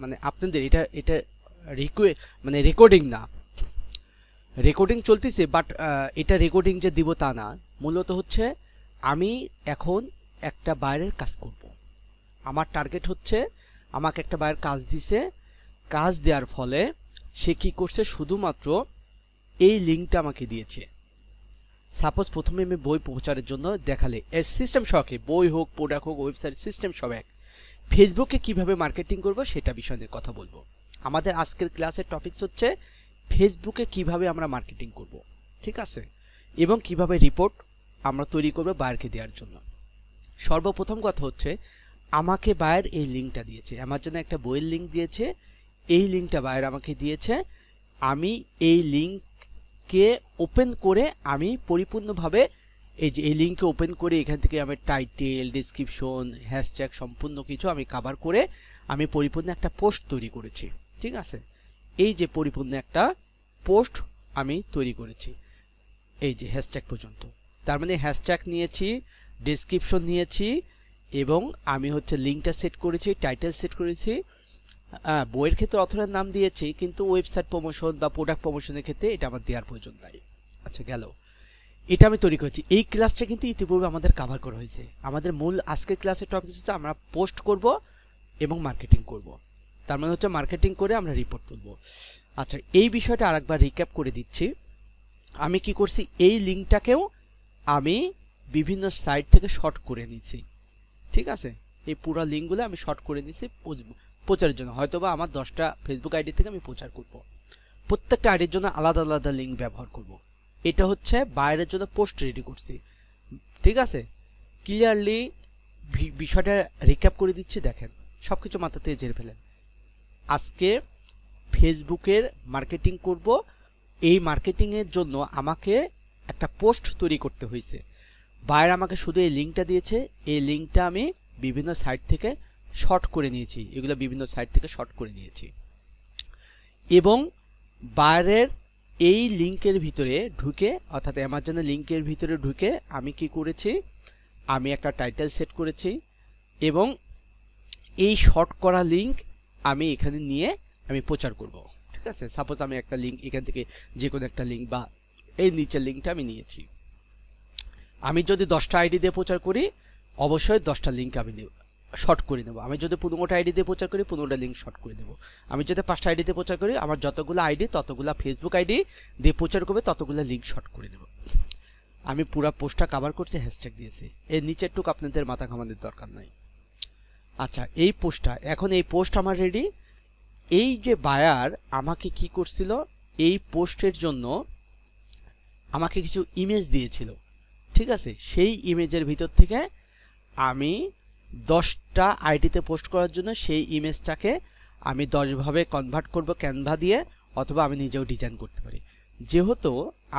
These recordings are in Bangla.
মানে আপনাদের এটা এটা মানে রেকর্ডিং না, রেকর্ডিং চলতেছে, বাট এটা রেকর্ডিং যে দিব তা না। মূলত হচ্ছে আমি এখন একটা বাইরের কাজ করব। আমার টার্গেট হচ্ছে, আমাকে একটা বাইরের কাজ দিছে, কাজ দেওয়ার ফলে সে কি করছে, শুধুমাত্র এই লিঙ্কটা আমাকে দিয়েছে। সাপোজ প্রথমে আমি বই প্রচারের জন্য দেখালে এর সিস্টেম সহকে, বই হোক, প্রোডাক্ট হোক, ওয়েবসাইট সিস্টেম সব এক। ফেসবুকে কিভাবে মার্কেটিং করব সেটা বিষয় নিয়ে কথা বলবো। আমাদের আজকের ক্লাসের টপিকস হচ্ছে ফেসবুকে কিভাবে আমরা মার্কেটিং করব, ঠিক আছে, এবং কিভাবে রিপোর্ট আমরা তৈরি করব বায়ারকে দেওয়ার জন্য। সর্বপ্রথম কথা হচ্ছে, আমাকে বায়ার এই লিঙ্কটা দিয়েছে, আমার জন্য একটা বইয়ের লিঙ্ক দিয়েছে, এই লিঙ্কটা বায়ার আমাকে দিয়েছে। আমি এই লিঙ্ককে ওপেন করে আমি পরিপূর্ণভাবে এই যে এই লিঙ্কে ওপেন করে এখান থেকে আমি টাইটেল, ডেসক্রিপশন, হ্যাশট্যাগ সম্পূর্ণ কিছু আমি কভার করে আমি পরিপূর্ণ একটা পোস্ট তৈরি করেছি, ঠিক আছে। এই যে পরিপূর্ণ একটা পোস্ট আমি তৈরি করেছি, এই যে হ্যাশট্যাগ পর্যন্ত। তার মানে হ্যাশট্যাগ নিয়েছি, ডেসক্রিপশন নিয়েছি, এবং আমি হচ্ছে লিঙ্কটা সেট করেছি, টাইটেল সেট করেছি। বইয়ের ক্ষেত্রে অথরের নাম দিয়েছি, কিন্তু ওয়েবসাইট প্রমোশন বা প্রোডাক্ট প্রমোশনের ক্ষেত্রে এটা আমার দেওয়ার প্রয়োজন নাই। আচ্ছা, গেল, এটা আমি তৈরি করেছি। এই ক্লাসটা কিন্তু ইতিপূর্বে আমাদের কভার করা হয়েছে। আমাদের মূল আজকের ক্লাসের টপিক হচ্ছে আমরা পোস্ট করব এবং মার্কেটিং করব। তার মানে হচ্ছে মার্কেটিং করে আমরা রিপোর্ট তুলব। আচ্ছা, এই বিষয়টা আরেকবার রিক্যাপ করে দিচ্ছি। আমি কি করছি, এই লিঙ্কটাকেও আমি বিভিন্ন সাইট থেকে শর্ট করে নিয়েছি, ঠিক আছে। এই পুরো লিঙ্কগুলো আমি শর্ট করে নিয়েছি প্রচারের জন্য। হয়তোবা আমার 10টা ফেসবুক আইডি থেকে আমি প্রচার করব, প্রত্যেকটা আইডির জন্য আলাদা আলাদা লিঙ্ক ব্যবহার করব। এটা হচ্ছে বাইরের জন্য পোস্ট রেডি করছি, ঠিক আছে। ক্লিয়ারলি বিষয়টা রিক্যাপ করে দিচ্ছি, দেখেন, সবকিছু মাথা থেকে ঝেড়ে ফেলেন। আজকে ফেসবুকের মার্কেটিং করব, এই মার্কেটিং এর জন্য আমাকে একটা পোস্ট তৈরি করতে হয়েছে। বাইরে আমাকে শুধু এই লিঙ্কটা দিয়েছে, এই লিঙ্কটা আমি বিভিন্ন সাইট থেকে শর্ট করে নিয়েছি, এগুলো বিভিন্ন সাইট থেকে শর্ট করে নিয়েছি। এবং বাইরের এই লিঙ্কের ভিতরে ঢুকে, অর্থাৎ অ্যামাজনের লিঙ্কের ভিতরে ঢুকে আমি কি করেছি, আমি একটা টাইটেল সেট করেছি, এবং এই শর্ট করা লিঙ্ক আমি এখানে নিয়ে আমি প্রচার করব, ঠিক আছে। সাপোজ আমি একটা লিঙ্ক এখান থেকে যে কোনো একটা লিঙ্ক বা এই নিচের লিঙ্কটা আমি নিয়েছি। আমি যদি 10টা আইডি দিয়ে প্রচার করি, অবশ্যই 10টা লিঙ্ক আমি শর্ট করে নেব। আমি যদি 15টা আইডি দিয়ে প্রচার করি, 15টা লিঙ্ক শর্ট করে দেব। আমি যদি 5টা আইডি দিয়ে প্রচার করি, আমার যতগুলো আইডি ততগুলো ফেসবুক আইডি দিয়ে প্রচার করবে, ততগুলো লিঙ্ক শর্ট করে দেব। আমি পুরো পোস্টটা কভার করছি, হ্যাশট্যাগ দিয়েছি। এর নিচের টুক আপনাদের মাথা ঘামানোর দরকার নাই। আচ্ছা, এই পোস্টটা, এখন এই পোস্ট আমার রেডি। এই যে বায়ার আমাকে কি করছিল, এই পোস্টের জন্য আমাকে কিছু ইমেজ দিয়েছিল, ঠিক আছে। সেই ইমেজের ভিতর থেকে আমি 10টা আইডিতে পোস্ট করার জন্য সেই ইমেজটাকে আমি 10ভাবে কনভার্ট করব ক্যানভা দিয়ে, অথবা আমি নিজেও ডিজাইন করতে পারি। যেহেতু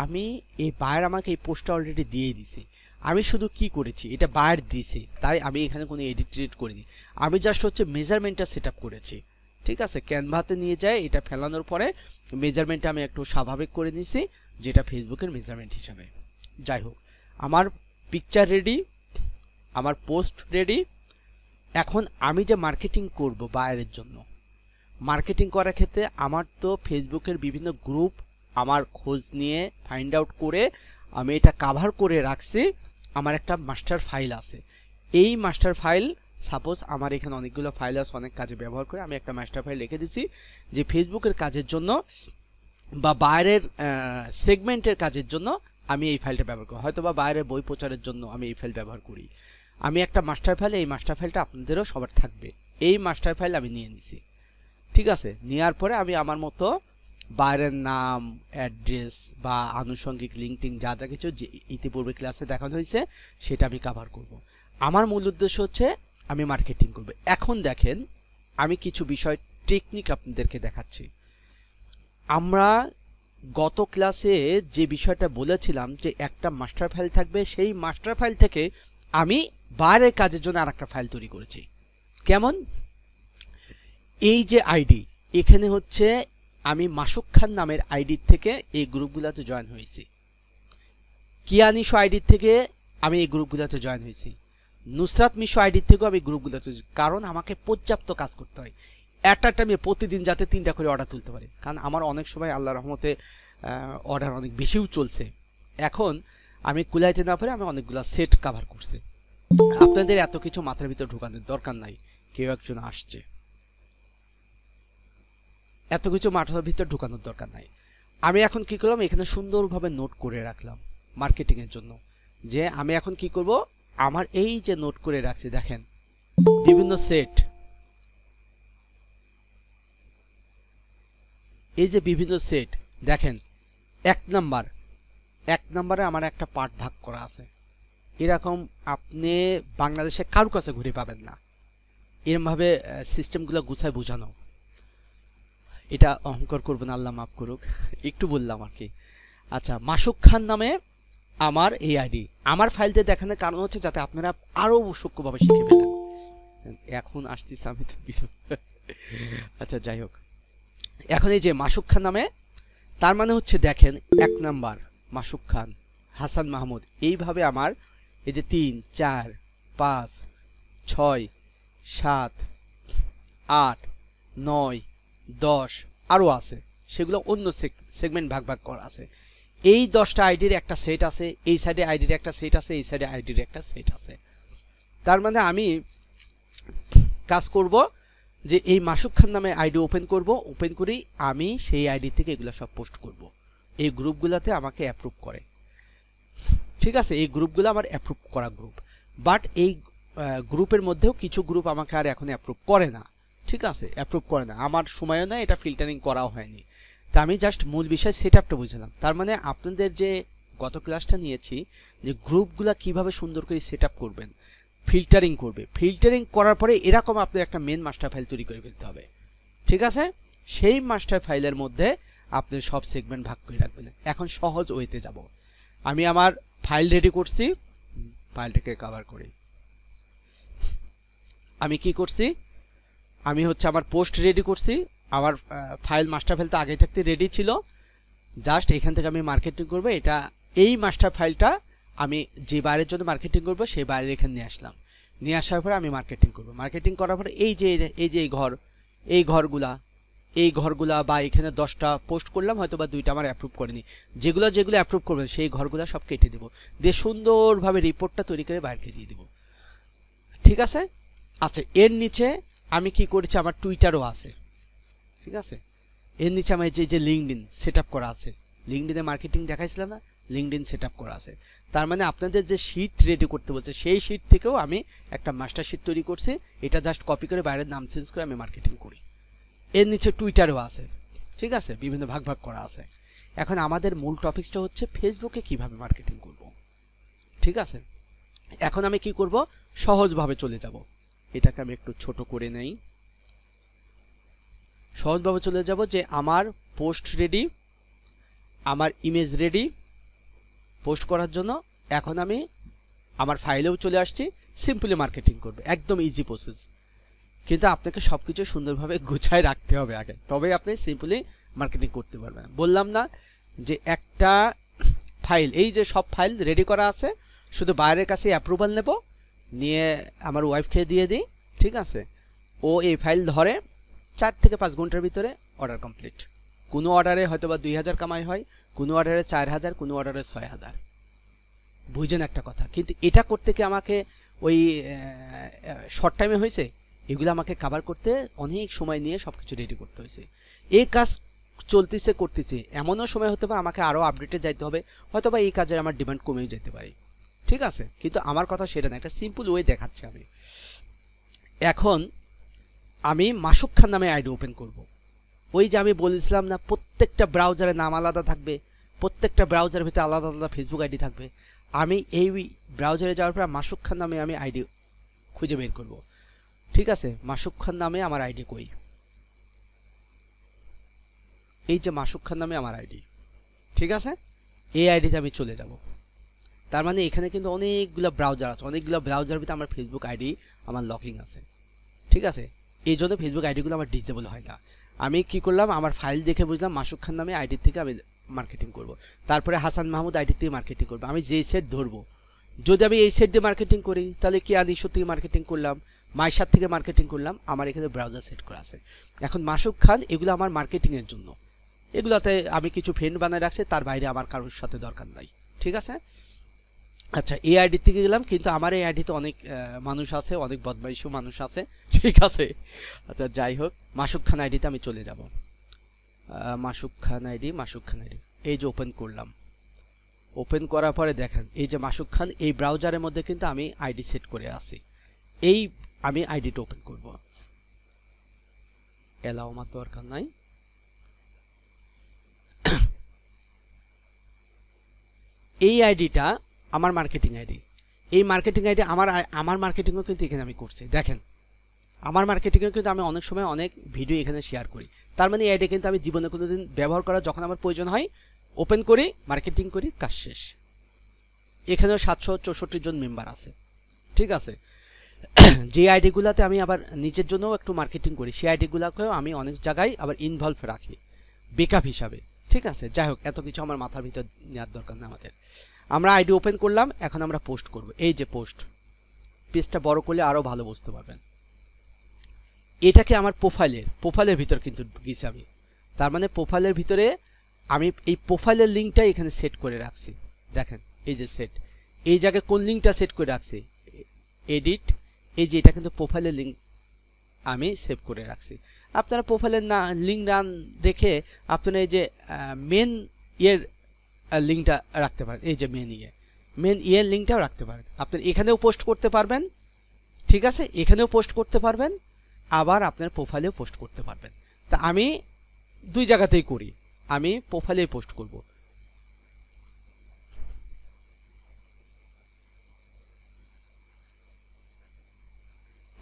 আমি এই বায়ার আমাকে এই পোস্টটা অলরেডি দিয়ে দিছি, আমি শুধু কি করেছি, এটা বায়ার দিয়েছি, তাই আমি এখানে কোনো এডিট করিনি। আমি জাস্ট হচ্ছে মেজারমেন্টটা সেট আপ করেছি, ঠিক আছে। ক্যানভাতে নিয়ে যায়, এটা ফেলানোর পরে মেজারমেন্টটা আমি একটু স্বাভাবিক করে নিয়েছি, যেটা ফেসবুকের মেজারমেন্ট হিসাবে। যাই হোক, আমার পিকচার রেডি, আমার পোস্ট রেডি। এখন আমি যে মার্কেটিং করব বায়ারের জন্য, মার্কেটিং করার ক্ষেত্রে আমার তো ফেসবুকের বিভিন্ন গ্রুপ আমার খোঁজ নিয়ে ফাইন্ড আউট করে আমি এটা কভার করে রাখছি। আমার একটা মাস্টার ফাইল আছে। এই মাস্টার ফাইল, সাপোজ আমার এখানে অনেকগুলো ফাইল আছে, অনেক কাজে ব্যবহার করে আমি একটা মাস্টার ফাইল রেখে দিছি, যে ফেসবুকের কাজের জন্য বা বাইরের সেগমেন্টের কাজের জন্য আমি এই ফাইলটা ব্যবহার করি। হয়তো বা বাইরের বই প্রচারের জন্য আমি এই ফাইল ব্যবহার করি। আমি একটা মাস্টার ফাইল, এই মাস্টার ফাইলটা আপনাদেরও সবার থাকবে। এই মাস্টার ফাইল আমি নিয়ে নিছি, ঠিক আছে। নেওয়ার পরে আমি আমার মতো বাইরের নাম, অ্যাড্রেস বা আনুষঙ্গিক লিঙ্কটিং যা যা কিছু যে ইতিপূর্বে ক্লাসে দেখানো হয়েছে সেটা আমি কভার করব। আমার মূল উদ্দেশ্য হচ্ছে আমি মার্কেটিং করব। এখন দেখেন, আমি কিছু বিষয় টেকনিক আপনাদেরকে দেখাচ্ছি। আমরা গত ক্লাসে যে বিষয়টা বলেছিলাম যে একটা মাস্টার ফাইল থাকবে, সেই মাস্টার ফাইল থেকে আমি বাইরের কাজের জন্য আরেকটা ফাইল তৈরি করেছি। কেমন, এই যে আইডি, এখানে হচ্ছে আমি মাসুক খান নামের আইডি থেকে এই গ্রুপগুলোতে জয়েন হয়েছি। কিয়ানিশো আইডি থেকে আমি এই গ্রুপগুলোতে জয়েন হয়েছি। নুসরাত মিশো আইডি থেকেও আমি গ্রুপগুলোতে, কারণ আমাকে পর্যাপ্ত কাজ করতে হয়। অ্যাট আ টাইমে প্রতিদিন যাতে 3টা করে অর্ডার তুলতে পারি, কারণ আমার অনেক সময় আল্লাহর রহমতে অর্ডার অনেক বেশিও চলছে। এখন আমি কুলাইতে না পারে আমি অনেকগুলো সেট কভার করছি। আপনাদের এত কিছু মাথার ভিতর ঢোকানোর দরকার নাই, কেউ একজন আসছে, এত কিছু মাথার ভিতর ঢোকানোর দরকার নাই। আমি এখন কি করলাম, এখানে সুন্দরভাবে নোট করে রাখলাম মার্কেটিং এর জন্য, যে আমি এখন কি করব, আমার এই যে নোট করে রাখছি দেখেন বিভিন্ন সেট, এই যে বিভিন্ন সেট দেখেন, এক নাম্বারে আমার একটা পার্ট ভাগ করা আছে। এরকম আপনি বাংলাদেশে কারো কাছে ঘুরে পাবেন না, এরকম ভাবে সিস্টেমগুলো গুছায় বোঝানো। এটা অহংকার করবেন, আল্লাহ মাফ করুক, একটু বললাম আর কি। আচ্ছা, মাসুক খান নামে আমার এই আইডি, আমার ফাইলতে দেখানোর কারণ হচ্ছে যাতে আপনারা আরো সূক্ষ্মভাবে শিখে ফেলেন। এখন আসতেছি আমি তো আচ্ছা যাই হোক, এখন এই যে মাসুক খান নামে, তার মানে হচ্ছে দেখেন 1 নাম্বার মাসুক খান, হাসান মাহমুদ, এইভাবে আমার এই যে 3, 4, 5, 6, 7, 8, 9, 10 আরো আছে, সেগুলো অন্য সেগমেন্ট ভাগ ভাগ করা আছে। এই 10টা আইডির একটা সেট আছে, এই সাইডে আইডির একটা সেট আছে, এই সাইডে আইডির একটা সেট আছে। তার মানে আমি কাজ করব যে এই মাসুক খান নামে আইডি ওপেন করব, ওপেন করেই আমি সেই আইডি থেকে এগুলো সব পোস্ট করব। এই গ্রুপগুলোতে আমাকে অ্যাপ্রুভ করে, ঠিক আছে, এই গ্রুপগুলো আমার অ্যাপ্রুভ করা গ্রুপ। বাট এই গ্রুপের মধ্যেও কিছু গ্রুপ আমাকে আর এখন অ্যাপ্রুভ করে না, ঠিক আছে, অ্যাপ্রুভ করে না, আমার সময়ও না, এটা ফিল্টারিং করাও হয়নি। তা আমি জাস্ট মূল বিষয় সেট আপটা বুঝলাম। তার মানে আপনাদের যে গত ক্লাসটা নিয়েছি যে গ্রুপগুলা কিভাবে সুন্দর করে সেট আপ করবেন, ফিল্টারিং করবে, ফিল্টারিং করার পরে এরকম আপনার একটা মেন মাস্টার ফাইল তৈরি করে ফেলতে হবে, ঠিক আছে। সেই মাস্টার ফাইলের মধ্যে আপনি সব সেগমেন্ট ভাগ করে রাখবেন। এখন সহজ ওয়েতে যাব, আমি আমার ফাইল রেডি করছি, ফাইলটাকে কভার করি। আমি কি করছি, আমি হচ্ছে আমার পোস্ট রেডি করছি, আমার ফাইল মাস্টার ফাইল তো আগে থাকতে রেডি ছিল, জাস্ট এখান থেকে আমি মার্কেটিং করব। এটা এই মাস্টার ফাইলটা আমি যে বাইরের জন্য মার্কেটিং করব সেই বাইরে এখানে নিয়ে আসলাম, নিয়ে আসার পরে আমি মার্কেটিং করব। মার্কেটিং করার পরে এই যে এই ঘরগুলা বা এখানে 10টা পোস্ট করলাম, হয়তো বা 2টা আমার অ্যাপ্রুভ করেনি, যেগুলো অ্যাপ্রুভ করবেন সেই ঘরগুলো সব কেটে দেবো, দিয়ে সুন্দরভাবে রিপোর্টটা তৈরি করে বাইরে দিয়ে দেবো, ঠিক আছে। আচ্ছা, এর নিচে আমি কি করেছি, আমার টুইটারও আছে, ঠিক আছে। এর নিচে আমার যে লিঙ্কডইন সেট আপ করা আছে, লিঙ্কডইনে মার্কেটিং দেখাইছিলাম না, লিঙ্কডইন সেট আপ করা আছে। তার মানে আপনাদের যে শীট রেডি করতে বলছে সেই শীট থেকেও আমি একটা মাস্টার শীট তৈরি করছি, এটা জাস্ট কপি করে বাইরের নাম চেঞ্জ করে আমি মার্কেটিং করি। এর নিচে টুইটারও আছে, ঠিক আছে, বিভিন্ন ভাগ ভাগ করা আছে। এখন আমাদের মূল টপিকটা হচ্ছে ফেসবুকে কিভাবে মার্কেটিং করব, ঠিক আছে। এখন আমি কি করব, সহজভাবে চলে যাব, এটাকে আমি একটু ছোট করে নেই, সহজভাবে চলে যাব যে আমার পোস্ট রেডি, আমার ইমেজ রেডি পোস্ট করার জন্য। এখন আমি আমার ফাইলেও চলে আসছি, সিম্পলি মার্কেটিং করবে, একদম ইজি প্রসেস। কিন্তু আপনাকে সবকিছু সুন্দরভাবে গুছায় রাখতে হবে আগে, তবেই আপনি সিম্পলি মার্কেটিং করতে পারবেন। বললাম না যে একটা ফাইল, এই যে সব ফাইল রেডি করা আছে, শুধু বাইরের কাছে অ্যাপ্রুভাল নেব, নিয়ে আমার ওয়াইফকে দিয়ে দিই, ঠিক আছে। ও এই ফাইল ধরে 4 থেকে 5 ঘন্টার ভিতরে অর্ডার কমপ্লিট। কোনো অর্ডারে হয়তো বা 2000 কামাই হয়, কোনো অর্ডারে 4000, কোনো অর্ডারে 6000, বুঝছেন একটা কথা। কিন্তু এটা করতে কি আমাকে ওই শর্ট টাইমে হয়েছে, এগুলো আমাকে কভার করতে অনেক সময় নিয়ে সবকিছু রেডি করতে হয়েছে। এই কাজ চলতেছে করতেছে, এমনও সময় হতে পারে আমাকে আরও আপডেটে যাইতে হবে, হয়তো বা এই কাজের আমার ডিমান্ড কমেও যেতে পারে, ঠিক আছে। কিন্তু আমার কথা সেটা না, একটা সিম্পল ওয়ে দেখাচ্ছি আমি। এখন আমি মাসুক খান নামে আইডি ওপেন করব। ওই যে আমি বলেছিলাম না প্রত্যেকটা ব্রাউজারের নাম আলাদা থাকবে, প্রত্যেকটা ব্রাউজারের ভিতরে আলাদা আলাদা ফেসবুক আইডি থাকবে। আমি এই ব্রাউজারে যাওয়ার পর মাসুক খান নামে আমি আইডি খুঁজে বের করব, ঠিক আছে। মাসুক খান নামে আমার আইডি কই, এই যে মাসুক খান নামে আমার আইডি, ঠিক আছে। এই আইডিতে আমি চলে যাব। তার মানে এখানে কিন্তু অনেকগুলো ব্রাউজার আছে, অনেকগুলো ব্রাউজার ভিতরে আমার ফেসবুক আইডি আমার লগইন আছে, ঠিক আছে। এই জন্য ফেসবুক আইডিগুলো আমার ডিসেবল হয় না। আমি কি করলাম, আমার ফাইল দেখে বুঝলাম মাসুক খান নামে আইডি থেকে আমি মার্কেটিং করব। তারপরে হাসান মাহমুদ আইডি থেকে মার্কেটিং করব। আমি যেই সেট ধরবো, যদি আমি এই সেট দিয়ে মার্কেটিং করি তাহলে কি আদিশ্বর থেকে মার্কেটিং করলাম, মাইশার থেকে মার্কেটিং করলাম, আমার এখানে ব্রাউজার সেট করা আছে। এখন মাসুক খান এগুলো আমার মার্কেটিং এর জন্য, এগুলাতে আমি কিছু ফ্রেন্ড বানায় রাখছি, তার বাইরে আমার কারোর সাথে দরকার নাই, ঠিক আছে। আচ্ছা এই আইডি থেকে গেলাম, কিন্তু আমার এই আইডিতে অনেক মানুষ আছে, অনেক বদমাইশও মানুষ আছে, ঠিক আছে। আচ্ছা যাই হোক, মাসুক খান আইডিতে আমি চলে যাব। মাসুক খান আইডি, মাসুক খান আইডি, এই যে ওপেন করলাম। ওপেন করার পরে দেখেন এই যে মাসুক খান, এই ব্রাউজারের মধ্যে কিন্তু আমি আইডি সেট করে আছি। এই আমি আইডিটা ওপেন করব, এলাও আমার দরকার নাই। এই আইডিটা আমার মার্কেটিং আইডি, এই মার্কেটিং আইডি আমার মার্কেটিংও কিন্তু এখানে আমি করছি। দেখেন আমার মার্কেটিংয়ে কিন্তু আমি অনেক সময় অনেক ভিডিও এখানে শেয়ার করি, তার মানে এই আইডি কিন্তু আমি জীবনে কোনোদিন ব্যবহার করা, যখন আমার প্রয়োজন হয় ওপেন করি, মার্কেটিং করি, কাজ শেষ। এখানেও 764 জন মেম্বার আছে, ঠিক আছে। যে আইডিগুলোতে আমি আবার নিজের জন্য একটু মার্কেটিং করি, সেই আইডিগুলোকেও আমি অনেক জায়গায় আবার ইনভলভ রাখি বেকআপ হিসাবে, ঠিক আছে। যাই হোক, এত কিছু আমার মাথার ভিতর নেওয়ার দরকার নেই আমাদের। আমরা আইডি ওপেন করলাম, এখন আমরা পোস্ট করব। এই যে পোস্ট, পেজটা বড় করলে আরো ভালো বুঝতে পারবেন। এটাকে আমার প্রোফাইলের ভিতর কিন্তু গেছি আমি, তার মানে প্রোফাইলের ভিতরে আমি এই প্রোফাইলের লিঙ্কটা এখানে সেট করে রাখছি। দেখেন এই যে সেট, এই জায়গায় কোন লিঙ্কটা সেট করে রাখছি, এডিট, এই যে এটা কিন্তু প্রোফাইলের লিঙ্ক আমি সেভ করে রাখছি। আপনারা প্রোফাইলের না লিঙ্ক না দেখে আপনারা এই যে মেন ইয়ের লিঙ্কটা রাখতে পারেন, এই যে মেন ইয়ের লিঙ্কটাও রাখতে পারেন। আপনি এখানেও পোস্ট করতে পারবেন, ঠিক আছে, এখানেও পোস্ট করতে পারবেন, আবার আপনার প্রোফাইলেও পোস্ট করতে পারবেন। তা আমি দুই জায়গাতেই করি, আমি প্রোফাইলেই পোস্ট করব।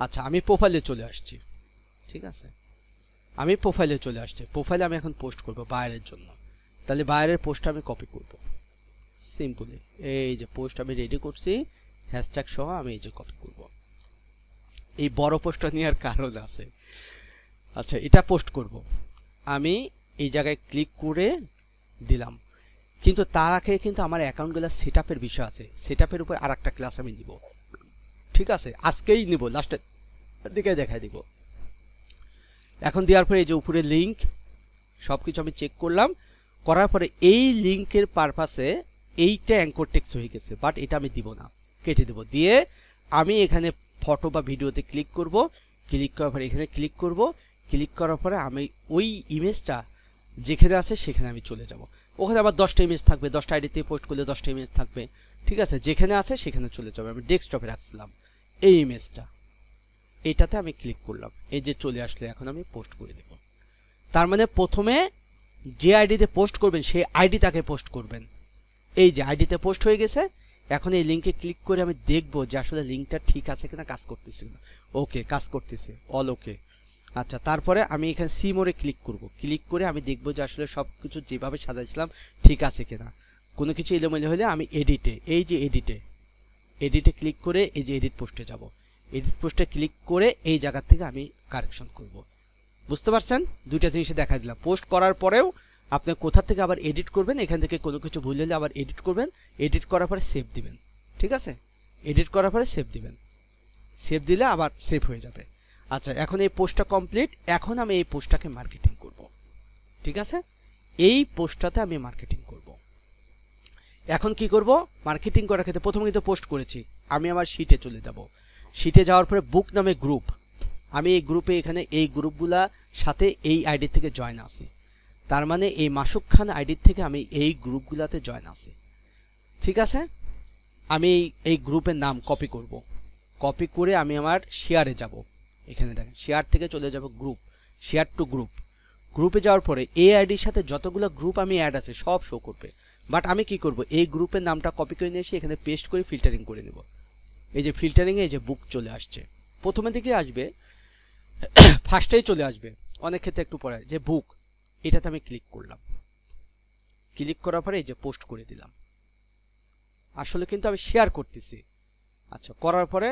আচ্ছা আমি প্রোফাইলে চলে আসছি, ঠিক আছে, আমি প্রোফাইলে চলে আসছি। প্রোফাইলে আমি এখন পোস্ট করব বাইরের জন্য, তাহলে বাইরের পোস্ট আমি কপি করব সিম্পলি। এই যে পোস্ট আমি রেডি করছি হ্যাশট্যাগ সহ, আমি এই যে কপি করব। এই বড় পোস্টটা নেওয়ার কারণ আছে। আচ্ছা এটা পোস্ট করব, আমি এই জায়গায় ক্লিক করে দিলাম, কিন্তু তার আগে কিন্তু আমার অ্যাকাউন্টগুলো সেটআপের বিষয় আছে। সেটআপের উপর আরেকটা ক্লাস আমি দিব, ঠিক আছে, আজকেই নিব, লাস্টের দিকে দেখাই দিব। এখন দেওয়ার পরে এই যে উপরে লিঙ্ক সবকিছু আমি চেক করলাম, করার পরে এই লিঙ্কের পারপাসে এইটা অ্যাঙ্কর টেক্সট হয়ে গেছে, বাট এটা আমি দিব না, কেটে দেব। দিয়ে আমি এখানে ফটো বা ভিডিওতে ক্লিক করব, ক্লিক করার পরে এখানে ক্লিক করব, ক্লিক করার পরে আমি ওই ইমেজটা যেখানে আছে সেখানে আমি চলে যাব। ওখানে আবার 10টা ইমেজ থাকবে, 10টা আইডিতে পোস্ট করলে 10টা ইমেজ থাকবে, ঠিক আছে, যেখানে আছে সেখানে চলে যাবে। আমি ডেস্কটপে রাখছিলাম এই ইমেজটা, এইটাতে আমি ক্লিক করলাম, এই যে চলে আসলে এখন আমি পোস্ট করে দেব। তার মানে প্রথমে যে আইডিতে পোস্ট করবেন সেই আইডি তাকে পোস্ট করবেন। এই যে আইডিতে পোস্ট হয়ে গেছে, এখন এই লিঙ্কে ক্লিক করে আমি দেখব যে আসলে লিঙ্কটা ঠিক আছে কিনা, কাজ করতেছে কিনা। ওকে, কাজ করতেছে, অল ওকে। আচ্ছা তারপরে আমি এখানে সি মোড়ে ক্লিক করব, ক্লিক করে আমি দেখব যে আসলে সবকিছু যেভাবে সাজাইছিলাম ঠিক আছে কিনা। কোনো কিছু এলোমেলো হলে আমি এডিটে, এই যে এডিটে ক্লিক করে এই যে এডিট পোস্টে যাব, এডিট পোস্টে ক্লিক করে এই জায়গা থেকে আমি কারেকশন করব। বুঝতে পারছেন, দুইটা জিনিসে দেখা দিলাম। পোস্ট করার পরেও আপনি কোথা থেকে আবার এডিট করবেন, এখান থেকে কোনো কিছু ভুল হলে আবার এডিট করবেন, এডিট করার পরে সেভ দিবেন, ঠিক আছে, এডিট করার পরে সেভ দিবেন, সেভ দিলে আবার সেভ হয়ে যাবে। আচ্ছা এখন এই পোস্টটা কমপ্লিট, এখন আমি এই পোস্টটাকে মার্কেটিং করব, ঠিক আছে, এই পোস্টটাতে আমি মার্কেটিং করব। এখন কি করব, মার্কেটিং করার ক্ষেত্রে প্রথমে কিন্তু পোস্ট করেছি, আমি আমার শিটে চলে যাব। শিটে যাওয়ার পরে বুক নামে গ্রুপ, আমি এই গ্রুপে এখানে এই গ্রুপগুলা সাথে এই আইডি থেকে জয়েন আছি, তার মানে এই মাসুক খান আইডি থেকে আমি এই গ্রুপগুলাতে জয়েন আছি, ঠিক আছে। আমি এই গ্রুপের নাম কপি করব, কপি করে আমি আমার শেয়ারে যাব, এখানে দেখেন শেয়ার থেকে চলে যাব গ্রুপ, শেয়ার টু গ্রুপ। গ্রুপে যাওয়ার পরে এই আইডির সাথে যতগুলো গ্রুপ আমি অ্যাড আছে সব শো করবে, বাট আমি কি করব, এই গ্রুপের নামটা কপি করে নিয়ে এসে এখানে পেস্ট করে ফিল্টারিং করে নেব। এই যে ফিল্টারিং এ এই যে বুক চলে আসছে, প্রথমের দিকে আসবে, ফার্স্টেই চলে আসবে, অনেক ক্ষেত্রে একটু পরে যে বুক, এটাতে আমি ক্লিক করলাম, ক্লিক করার পরে এই যে পোস্ট করে দিলাম। আসলে কিন্তু আমি শেয়ার করতেছি। আচ্ছা করার পরে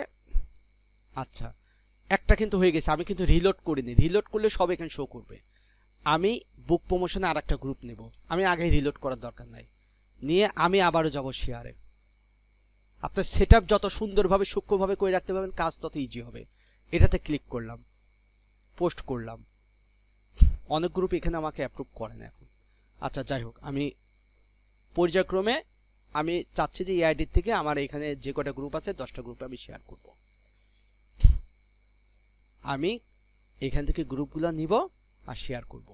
আচ্ছা একটা কিন্তু হয়ে গেছে, আমি কিন্তু রিলোড করিনি, রিলোড করলে সব এখানে শো করবে। আমি বুক প্রমোশনে আর একটা গ্রুপ নেব, আমি আগে রিলোড করার দরকার নাই, নিয়ে আমি আবারও যাব শেয়ারে। আপনার সেটআপ যত সুন্দরভাবে সূক্ষ্মভাবে করে রাখতে পারবেন, কাজ তত ইজি হবে। এটাতে ক্লিক করলাম, পোস্ট করলাম, অনেক গ্রুপ এখানে আমাকে অ্যাপ্রুভ করে না এখন। আচ্ছা যাই হোক, আমি পর্যায়ক্রমে আমি চাচ্ছি যে এই আইডির থেকে আমার এখানে যে কটা গ্রুপ আছে 10টা গ্রুপে আমি শেয়ার করব। আমি এখান থেকে গ্রুপগুলো নিব আর শেয়ার করব,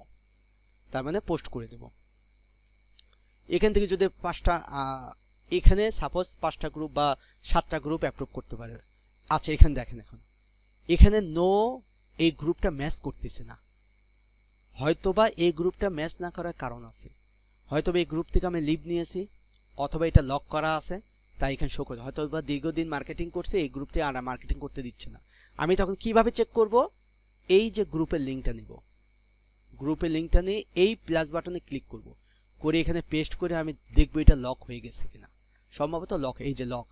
তার মানে পোস্ট করে দেব। এখান থেকে যদি 5টা এখানে সাপোজ 5টা গ্রুপ বা 7টা গ্রুপ অ্যাপ্রুভ করতে পারে। আচ্ছা এখানে দেখেন, এখন এখানে নো, এই গ্রুপটা ম্যাচ করতেছে না। হয়তোবা এই গ্রুপটা ম্যাচ না করার কারণ আছে, হয়তোবা এই গ্রুপ থেকে আমি লিভ নিয়েছি, অথবা এটা লক করা আছে, তাই এখানে শো করে। হয়তোবা দীর্ঘদিন মার্কেটিং করছে, এই গ্রুপটি আর মার্কেটিং করতে দিচ্ছে না। আমি তখন কিভাবে চেক করব? এই যে গ্রুপের লিঙ্কটা নিব, গ্রুপের লিঙ্কটা নিয়ে এই প্লাস বাটনে ক্লিক করব, করে এখানে পেস্ট করে আমি দেখবো এটা লক হয়ে গেছে কিনা। সম্ভবত লক, এই যে লক,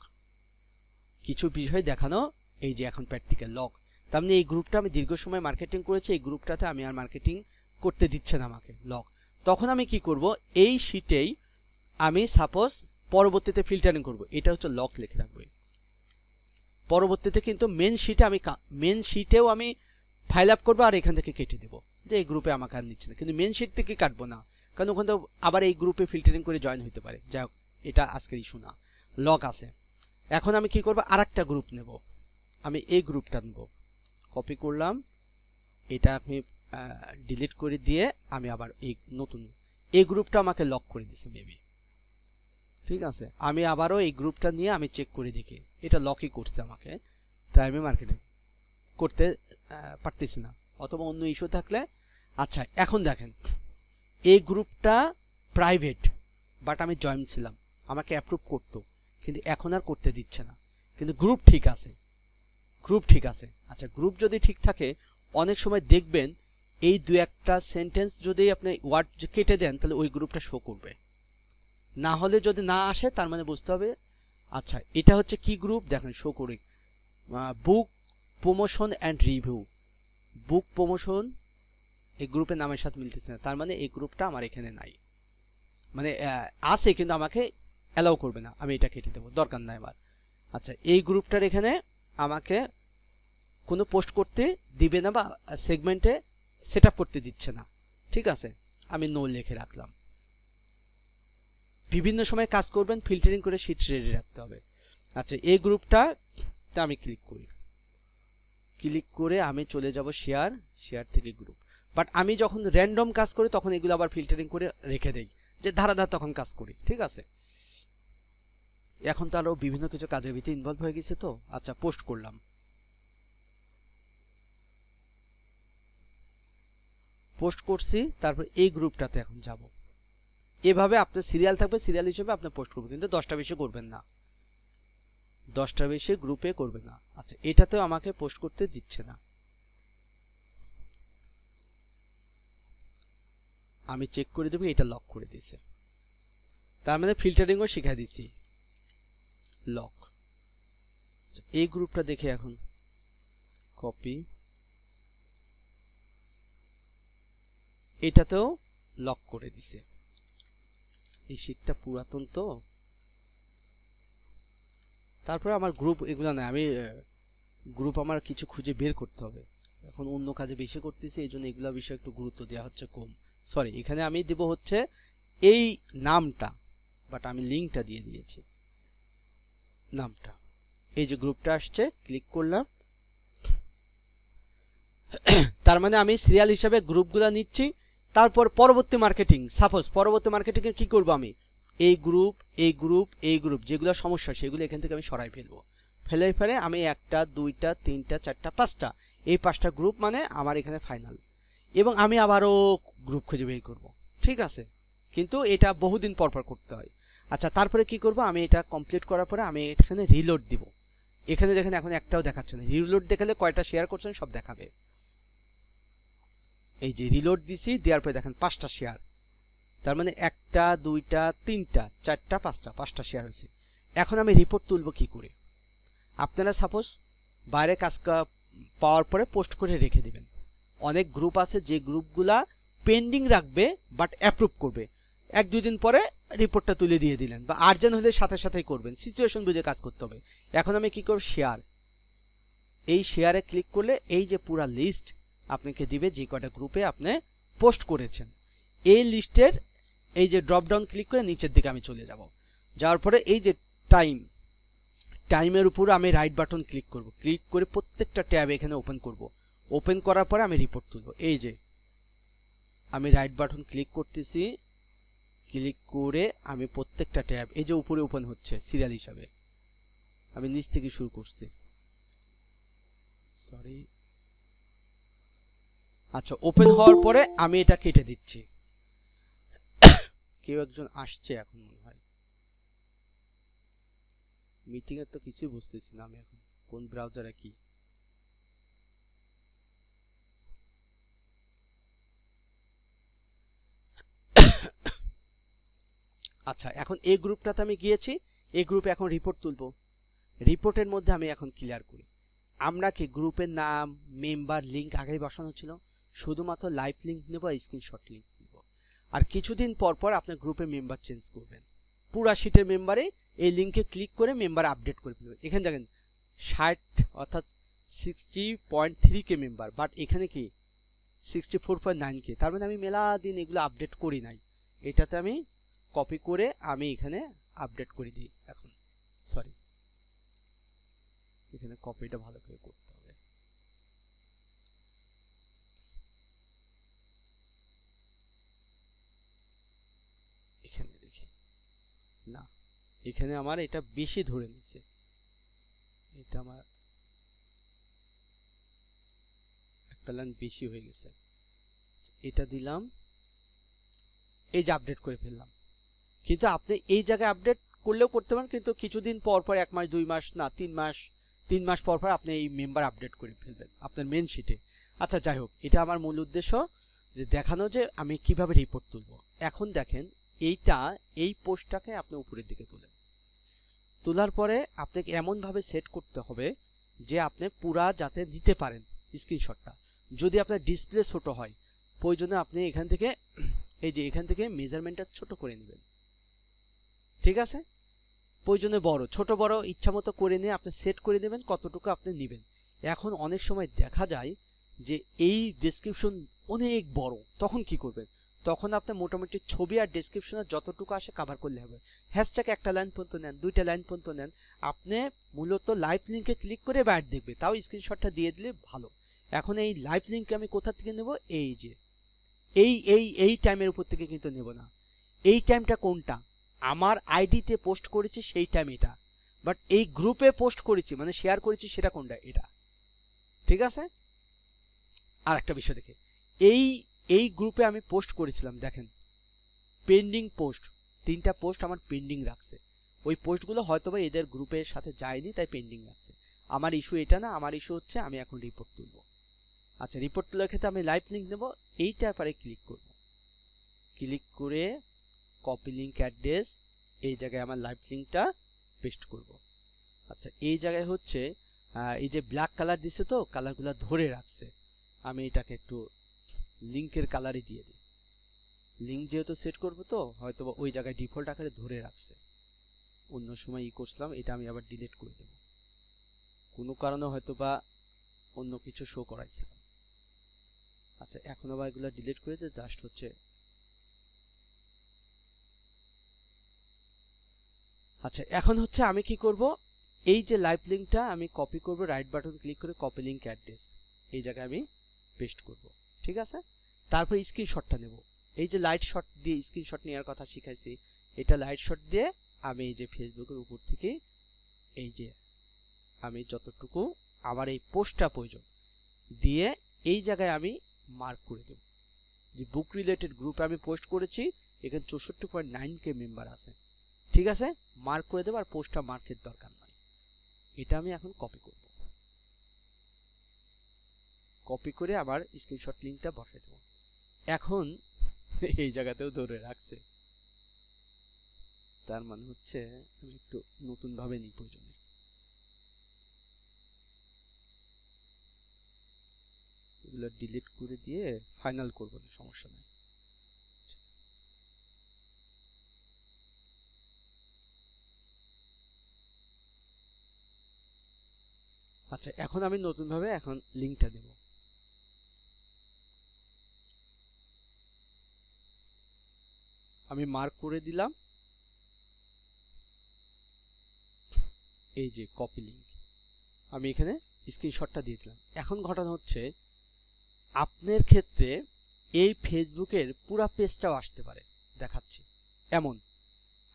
কিছু বিষয় দেখানো, এই যে এখন প্র্যাকটিক্যাল লক। তার মানে এই গ্রুপটা আমি দীর্ঘ সময় মার্কেটিং করেছি, এই গ্রুপটাতে আমি আর মার্কেটিং করতে দিচ্ছে না আমাকে, লক। তখন আমি কি করব? এই শীটেই আমি সাপোজ পরবর্তীতে ফিল্টারিং করব, এটা হচ্ছে লক লিখে রাখবো। পরবর্তীতে কিন্তু মেন শীটে আমি মেন শীটেও আমি ফাইল আপ করবো আর এখান থেকে কেটে দেবো যে এই গ্রুপে আমাকে আর নিচ্ছে না, কিন্তু মেন শীট থেকে কাটবো না, কারণ ওখানে তো আবার এই গ্রুপে ফিল্টারিং করে জয়েন হতে পারে। যাই হোক, এটা আজকের ইস্যু না, লক আছে। এখন আমি কি করবো? আরেকটা গ্রুপ নেব, আমি এই গ্রুপটা নেব, কপি করলাম, এটা আমি ডিলিট করে দিয়ে আমি আবার এই নতুন, এই গ্রুপটা আমাকে লক করে দিছে মেবি, ঠিক আছে। আমি আবারও এই গ্রুপটা নিয়ে আমি চেক করে দেখি, এটা লকই করছে আমাকে, তাই আমি মার্কেটিং করতে পারতেছি না, অথবা অন্য ইস্যু থাকলে। আচ্ছা এখন দেখেন, এই গ্রুপটা প্রাইভেট, বাট আমি জয়েন ছিলাম, আমাকে অ্যাপ্রুভ করতো, কিন্তু এখন আর করতে দিচ্ছে না, কিন্তু গ্রুপ ঠিক আছে, গ্রুপ ঠিক আছে। আচ্ছা গ্রুপ যদি ঠিক থাকে, অনেক সময় দেখবেন এই দু একটা সেন্টেন্স যদি আপনি ওয়ার্ড কেটে দেন, তাহলে ওই গ্রুপটা শো করবে, না হলে যদি না আসে তার মানে বুঝতে হবে। আচ্ছা এটা হচ্ছে কি গ্রুপ দেখেন, শো করি, বুক promotion and review, book promotion, এই গ্রুপের নামের সাথে মিলতেছে না, তার মানে এই গ্রুপটা আমার এখানে নাই, মানে আছে কিন্তু আমাকে অ্যালাউ করবে না, আমি এটা কেটে দেবো, দরকার নাই আমার। আচ্ছা এই গ্রুপটার এখানে আমাকে কোনো পোস্ট করতে দিবে না, বা সেগমেন্টে সেট আপ করতে দিচ্ছে না, ঠিক আছে, আমি নো লিখে রাখলাম। বিভিন্ন সময় কাজ করবেন, ফিল্টারিং করে শীট রেডি রাখতে হবে। আচ্ছা এই গ্রুপটাতে আমি ক্লিক করি, ক্লিক করে আমি চলে যাব শেয়ার, শেয়ার থেকে গ্রুপ। বাট আমি যখন র্যান্ডম কাজ করি তখন এগুলো আবার ফিল্টারিং করে রেখে দেই, যে ধারাধার তখন কাজ করি, ঠিক আছে। এখন তো আরো বিভিন্ন কিছু কাজের ভিতরে ইনভলভ হয়ে গেছে তো। আচ্ছা পোস্ট করলাম, পোস্ট করছি, তারপর এই গ্রুপটাতে এখন যাব। এভাবে আপনার সিরিয়াল থাকবে, সিরিয়াল হিসেবে আপনি পোস্ট করবেন, কিন্তু 10টা বেশি করবেন না, 10টা বেশি গ্রুপে করবেন না। আচ্ছা এটাতেও আমাকে পোস্ট করতে দিচ্ছে না, আমি চেক করে দেবো, এটা লক করে দিয়েছে, তার মানে ফিল্টারিংও শিখাই দিচ্ছি, লক। এই গ্রুপটা দেখে এখন কপি, এটাতেও লক করে দিছে। এই শীটটা পুরাতন তো, তারপরে আমার গ্রুপ এগুলো নাই, আমি গ্রুপ আমার কিছু খুঁজে বের করতে হবে, এখন অন্য কাজে বেশি করতেছি, এই জন্য এগুলো বিষয়ে একটু গুরুত্ব দেওয়া হচ্ছে কম। সরি, এখানে আমি দেব হচ্ছে এই নামটা, বাট আমি লিঙ্কটা দিয়ে দিয়েছি, নামটা, এই যে গ্রুপটা আসছে, ক্লিক করলাম, তার মানে আমি সিরিয়াল হিসাবে গ্রুপগুলো নিচ্ছি। তারপর পরবর্তী মার্কেটিং, সাপোজ পরবর্তী মার্কেটিং এ কি করব? আমি এই গ্রুপ, এই গ্রুপ, এই গ্রুপ যেগুলো সমস্যা সেগুলো এখান থেকে আমি সরাই ফেলবো, ফেলে আমি 1টা 2টা 3টা 4টা 5টা, এই 5টা গ্রুপ মানে আমার এখানে ফাইনাল, এবং আমি আবারও গ্রুপ খুঁজে বের করব, ঠিক আছে, কিন্তু এটা বহুদিন পর পর করতে হয়। আচ্ছা তারপরে কি করব? আমি এটা কমপ্লিট করার পরে আমি এখানে রিলোড দিব, এখানে দেখেন এখন একটাও দেখাচ্ছে না, রিলোড দেখালে কয়টা শেয়ার করছেন সব দেখাবে। এই যে রিলোড দিছি, দেওয়ার পরে দেখেন 5টা শেয়ার, তার মানে 1টা 2টা 3টা 4টা 5টা শেয়ার হয়েছে। এখন আমি রিপোর্ট তুলব কি করে? আপনারা সাপোজ বাইরে কাজ পাওয়ার পরে পোস্ট করে রেখে দিবেন। অনেক গ্রুপ আছে যে গ্রুপগুলা পেন্ডিং রাখবে বাট অ্যাপ্রুভ করবে, 1-2 দিন পরে রিপোর্টটা তুলে দিয়ে দিলেন, বা আর্জেন্ট হলে সাথে সাথেই করবেন, সিচুয়েশন বুঝে কাজ করতে হবে। এখন আমি কি করব? শেয়ার, এই শেয়ারে ক্লিক করলে এই যে পুরা লিস্ট আপনাকে দিবে যে কয়টা গ্রুপে আপনি পোস্ট করেছেন এই লিস্টের এই যে ড্রপ ডাউন ক্লিক করে নিচের দিকে আমি চলে যাব। যাওয়ার পরে এই যে টাইমের উপর আমি রাইট বাটন ক্লিক করব, ক্লিক করে প্রত্যেকটা ট্যাব এখানে ওপেন করব। ওপেন করার পরে আমি রিপোর্ট তুলব। এই যে আমি রাইট বাটন ক্লিক করতেছি, ক্লিক করে আমি প্রত্যেকটা ট্যাব এই যে উপরে ওপেন হচ্ছে সিরিয়াল হিসাবে, আমি নিচ থেকে শুরু করছি। সরি, আচ্ছা ওপেন হওয়ার পরে আমি এটা কেটে দিচ্ছি। কেউ একজন আসছে এখন মনে হয়, মিটিং এর তো কিছুই বুঝতেছি না আমি এখন কোন ব্রাউজারে কি। আচ্ছা এখন এই গ্রুপটাতে আমি গিয়েছি, এই গ্রুপে এখন রিপোর্ট তুলবো। রিপোর্টের মধ্যে আমি এখন ক্লিয়ার করি, আমরা কি গ্রুপের নাম মেম্বার লিংক আগেই বসানো ছিল, শুধুমাত্র লাইভ লিংক নেব আর স্ক্রিনশট লিংক নেব। আর কিছুদিন পর পর আপনার গ্রুপে মেম্বার চেঞ্জ করবেন, পুরা শীটের মেম্বারে এই লিংকে ক্লিক করে মেম্বার আপডেট করে ফেলবেন। এখানে দেখেন 60 অর্থাৎ 60.3 কে মেম্বার, বাট এখানে কি 64.9 কে, তার মানে আমি মেলা দিন এগুলো আপডেট করি নাই। এটাতে আমি কপি করে আমি এখানে আপডেট করে দিই এখন। সরি, এখানে কপিটা ভালো করে করতে হবে। এখানে দেখি না, এখানে আমার এটা বেশি ধরে নিছে, এটা আমার একটা লাইন বেশি হয়ে গেছে। এটা দিলাম, এই যে আপডেট করে ফেললাম। কিন্তু আপনি এই জায়গায় আপডেট করলেও করতে পারেন, কিন্তু কিছুদিন পর পর 1 মাস 2 মাস না 3 মাস পর পর আপনি এই মেম্বার আপডেট করে ফেলবেন আপনার মেন শিটে। আচ্ছা যাই হোক, এটা আমার মূল উদ্দেশ্য যে দেখানো যে আমি কিভাবে রিপোর্ট তুলব। এখন দেখেন এই পোস্টটাকে আপনি উপরের দিকে তোলেন, তোলার পরে আপনাকে এমন ভাবে সেট করতে হবে যে আপনি পুরা যাতে নিতে পারেন স্ক্রিনশটটা। যদি আপনার ডিসপ্লে ছোট হয়, প্রয়োজনে আপনি এখান থেকে এই যে এখান থেকে মেজারমেন্টটা ছোট করে নেবেন, ঠিক আছে? প্রয়োজনে বড় ছোট বড় ইচ্ছা মতো করে নিয়ে আপনি সেট করে দেবেন কতটুকু আপনি নেবেন। এখন অনেক সময় দেখা যায় যে এই ডেসক্রিপশন অনেক বড়, তখন কি করবেন? তখন আপনি মোটামুটি ছবি আর ডেসক্রিপশনে যতটুকু আসে কভার করলে হবে। হ্যাশট্যাগ একটা লাইন পর্যন্ত নেন, 2টা লাইন পর্যন্ত নেন, আপনি মূলত লাইভ লিংকে ক্লিক করে ব্যাড দেখবে, তাও স্ক্রিনশটটা দিয়ে দিলে ভালো। এখন এই লাইভ লিংকে আমি কোথা থেকে নেব? এই যে এই টাইমের উপর থেকে কিন্তু নেব না। এই টাইমটা কোনটা? আমার আইডিতে পোস্ট করেছি সেই টাইম এটা, বাট এই গ্রুপে পোস্ট করেছি মানে শেয়ার করেছি সেটা কোনটা? এটা, ঠিক আছে? আর একটা বিষয় দেখে, এই এই গ্রুপে আমি পোস্ট করেছিলাম, দেখেন পেন্ডিং পোস্ট, 3টা পোস্ট আমার পেন্ডিং রাখছে। ওই পোস্টগুলো হয়তোবা এদের গ্রুপের সাথে যায়নি তাই পেন্ডিং রাখছে। আমার ইস্যু এটা না, আমার ইস্যু হচ্ছে আমি এখন রিপোর্ট তুলব। আচ্ছা রিপোর্ট তোলার ক্ষেত্রে আমি লাইভ লিংক নেব, এইটার পরে ক্লিক করব, ক্লিক করে কপি লিংক অ্যাড্রেস, এই জায়গায় আমার লাইভ লিংকটা পেস্ট করব। আচ্ছা এই জায়গায় হচ্ছে এই যে ব্ল্যাক কালার দিছে তো, কালারগুলো ধরে রাখছে, আমি এটাকে একটু লিংকের কালারই দিয়ে দিই। লিংক যেহেতু সেট করব তো হয়তো ওই জায়গায় ডিফল্ট আকারে ধরে রাখছে, অন্য সময় করছিলাম, এটা আমি আবার ডিলিট করে দেব, কোনো কারণে হয়তো বা অন্য কিছু শো করাইছিলাম। আচ্ছা এখন আবার এগুলো ডিলিট করে দিয়ে জাস্ট হচ্ছে। আচ্ছা এখন হচ্ছে আমি কি করব, এই যে লাইভ লিংকটা আমি কপি করব, রাইট বাটন ক্লিক করে কপি লিংক অ্যাড্রেস এই জায়গায় আমি পেস্ট করব, ঠিক আছে? তারপর স্ক্রিনশটটা নেব, এই যে লাইট শট দিয়ে স্ক্রিনশট নেওয়ার কথা শিখাইছি, এটা লাইট শট দিয়ে আমি এই যে ফেসবুকের উপর থেকে এই যে আমি যতটুকু আমার এই পোস্টটা প্রয়োজন দিয়ে এই জায়গায় আমি মার্ক করে দেব যে বুক রিলেটেড গ্রুপে আমি পোস্ট করেছি, এখানে 64.9K মেম্বার আছে, ঠিক আছে? মার্ক করে দেব, আর পোস্টটা মার্কের দরকার নয়। এটা আমি এখন কপি করব, কপি করে আবার স্ক্রিনশট লিংকটা বসাই দেব। এখন এই জায়গাতেও ধরে রাখছে, তার মানে হচ্ছে আমি একটু নতুন ভাবে নিই, প্রয়োজনে এগুলো ডিলিট করে দিয়ে ফাইনাল করব, না সমস্যা নেই। আচ্ছা এখন আমি নতুন ভাবে এখন লিংকটা দেব, আমি মার্ক করে দিলাম, এই যে কপি লিংক, আমি এখানে স্ক্রিনশটটা দিয়ে দিলাম। এখন ঘটনা হচ্ছে আপনার ক্ষেত্রে এই ফেসবুকের পুরা পেজটাও আসতে পারে, দেখাচ্ছি এমন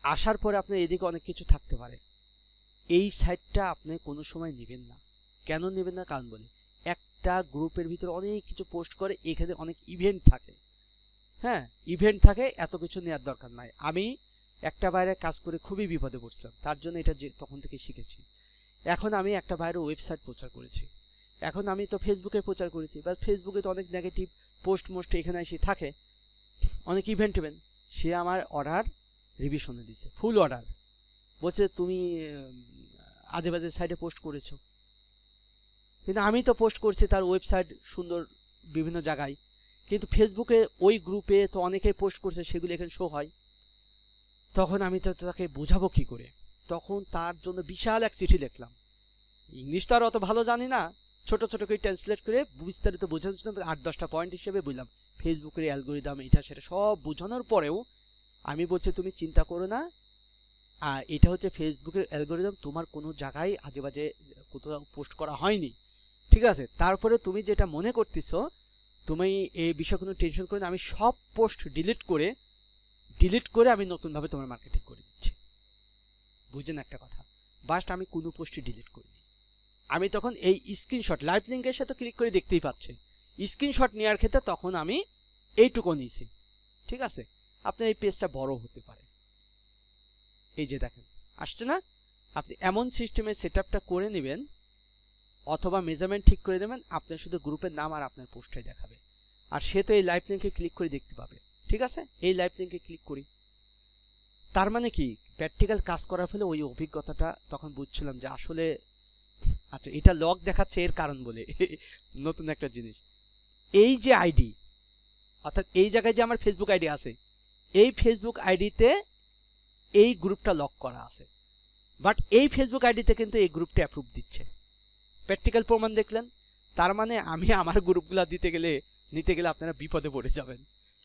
আসার পরে আপনার এদিকে অনেক কিছু থাকতে পারে। এই সাইটটা আপনি কোনো সময় নেবেন না। কেন নেবেন না কারণ বলি, একটা গ্রুপের ভিতরে অনেক কিছু পোস্ট করে, এখানে অনেক ইভেন্ট থাকে, হ্যাঁ ইভেন্ট থাকে, এত কিছু নেওয়ার দরকার নাই। আমি একটা বাইরে কাজ করে খুবই বিপদে পড়ছিলাম, তার জন্য এটা যে তখন থেকে শিখেছি। এখন আমি একটা বাইরে ওয়েবসাইট প্রচার করেছি, এখন আমি তো ফেসবুকে প্রচার করেছি, বা ফেসবুকে তো অনেক নেগেটিভ পোস্ট মোস্ট এখানে এসে থাকে, অনেক ইভেন্ট ইভেন্ট। সে আমার অর্ডার রিভিশনে দিছে, ফুল অর্ডার, বলছে তুমি আজে বাজে সাইডে পোস্ট করেছো। কিন্তু আমি তো পোস্ট করছি তার ওয়েবসাইট সুন্দর বিভিন্ন জায়গায়, কিন্তু ফেসবুকে ওই গ্রুপে তো অনেকেই পোস্ট করছে, সেগুলো এখানে শো হয়। তখন আমি তো তাকে বোঝাবো কি করে, তখন তার জন্য বিশাল এক চিঠি লিখলাম। ইংলিশ তো আর অত ভালো জানি না, ছোট ছোট করে ট্রান্সলেট করে বিস্তারিত বোঝানোর জন্য 8-10টা পয়েন্ট হিসেবে বললাম ফেসবুকের অ্যালগোরিদম এটা সেটা সব বোঝানোর পরেও আমি বলছি তুমি চিন্তা করো না, আর এটা হচ্ছে ফেসবুকের অ্যালগোরিদম, তোমার কোনো জায়গায় আজে বাজে কোথাও পোস্ট করা হয়নি, ঠিক আছে? তারপরে তুমি যেটা মনে করতেছো, তুমি এই বিষয়ে কোনো টেনশন করো না, আমি সব পোস্ট ডিলিট করে আমি নতুনভাবে তোমার মার্কেটিং করে দিচ্ছি। বুঝছেন একটা কথা, বাস্ট আমি কোনো পোস্টই ডিলিট করিনি। আমি তখন এই স্ক্রিনশট লাইভ লিঙ্কের সাথে ক্লিক করে দেখতেই পাচ্ছেন, স্ক্রিনশট নেওয়ার ক্ষেত্রে তখন আমি এইটুকু নিয়েছি, ঠিক আছে? আপনার এই পেজটা বড় হতে পারে, এই যে দেখেন আসছে না? আপনি এমন সিস্টেমে সেটআপটা করে নেবেন, অথবা মেজারমেন্ট ঠিক করে দেবেন, আপনার শুধু গ্রুপের নাম আর আপনার পোস্টটাই দেখাবে, আর সে তো এই লাইভ লিঙ্কে ক্লিক করে দেখতে পাবে, ঠিক আছে? এই লাইভ লিঙ্কে ক্লিক করি, তার মানে কি প্র্যাকটিক্যাল কাজ করার ফলে ওই অভিজ্ঞতাটা তখন বুঝছিলাম যে আসলে আচ্ছা এটা লগ দেখাচ্ছে এর কারণ বলে নতুন একটা জিনিস, এই যে আইডি, অর্থাৎ এই জায়গায় যে আমার ফেসবুক আইডি আছে, এই ফেসবুক আইডিতে এই গ্রুপটা লক করা আছে, বাট এই ফেসবুক আইডিতে কিন্তু এই গ্রুপটা অ্যাপ্রুভ দিচ্ছে। প্র্যাকটিক্যাল প্রমাণ দেখলেন? তার মানে আমি আমার গ্রুপগুলো নিতে গেলে আপনারা বিপদে পড়ে যাবেন,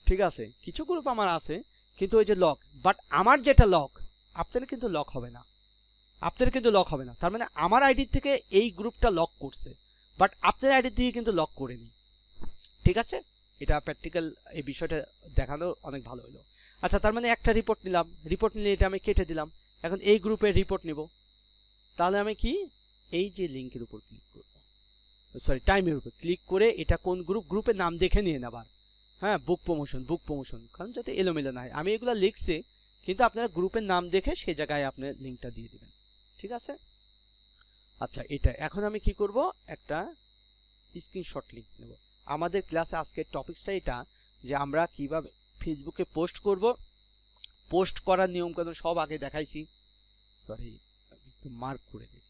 ঠিক আছে? কিছু গ্রুপ আমার আছে কিন্তু ওই যে লক, বাট আমার যেটা লক আপনার কিন্তু লক হবে না, তার মানে আমার আইডি থেকে এই গ্রুপটা লক করছে, বাট আপনার আইডি থেকে কিন্তু লক করেনি, ঠিক আছে? এটা প্র্যাকটিক্যাল এই বিষয়টা দেখানো অনেক ভালো হলো। আচ্ছা তার মানে একটা রিপোর্ট নিলাম, রিপোর্ট নিলে এটা আমি কেটে দিলাম, এখন এই গ্রুপের রিপোর্ট নিব, তাহলে আমি কি এই যে লিংকের উপর ক্লিক করব, সরি টাইমের উপর ক্লিক করে এটা কোন গ্রুপের নাম দেখে নিয়ে নেবার, হ্যাঁ বুক প্রমোশন, কারণ যাতে এলোমেলো না হয়। আমি এগুলো লিখছি, কিন্তু আপনারা গ্রুপের নাম দেখে সে জায়গায় আপনার লিংকটা দিয়ে দিবেন, ঠিক আছে? আচ্ছা এটা এখন আমি কি করব, একটা স্ক্রিনশট লিংক নেব। আমাদের ক্লাসে আজকের টপিকসটা এটা যে আমরা কিভাবে ফেসবুকে পোস্ট করব, পোস্ট করার নিয়ম কানুন সব আগে দেখাইছি, সরি একটু মার্ক করে দিই,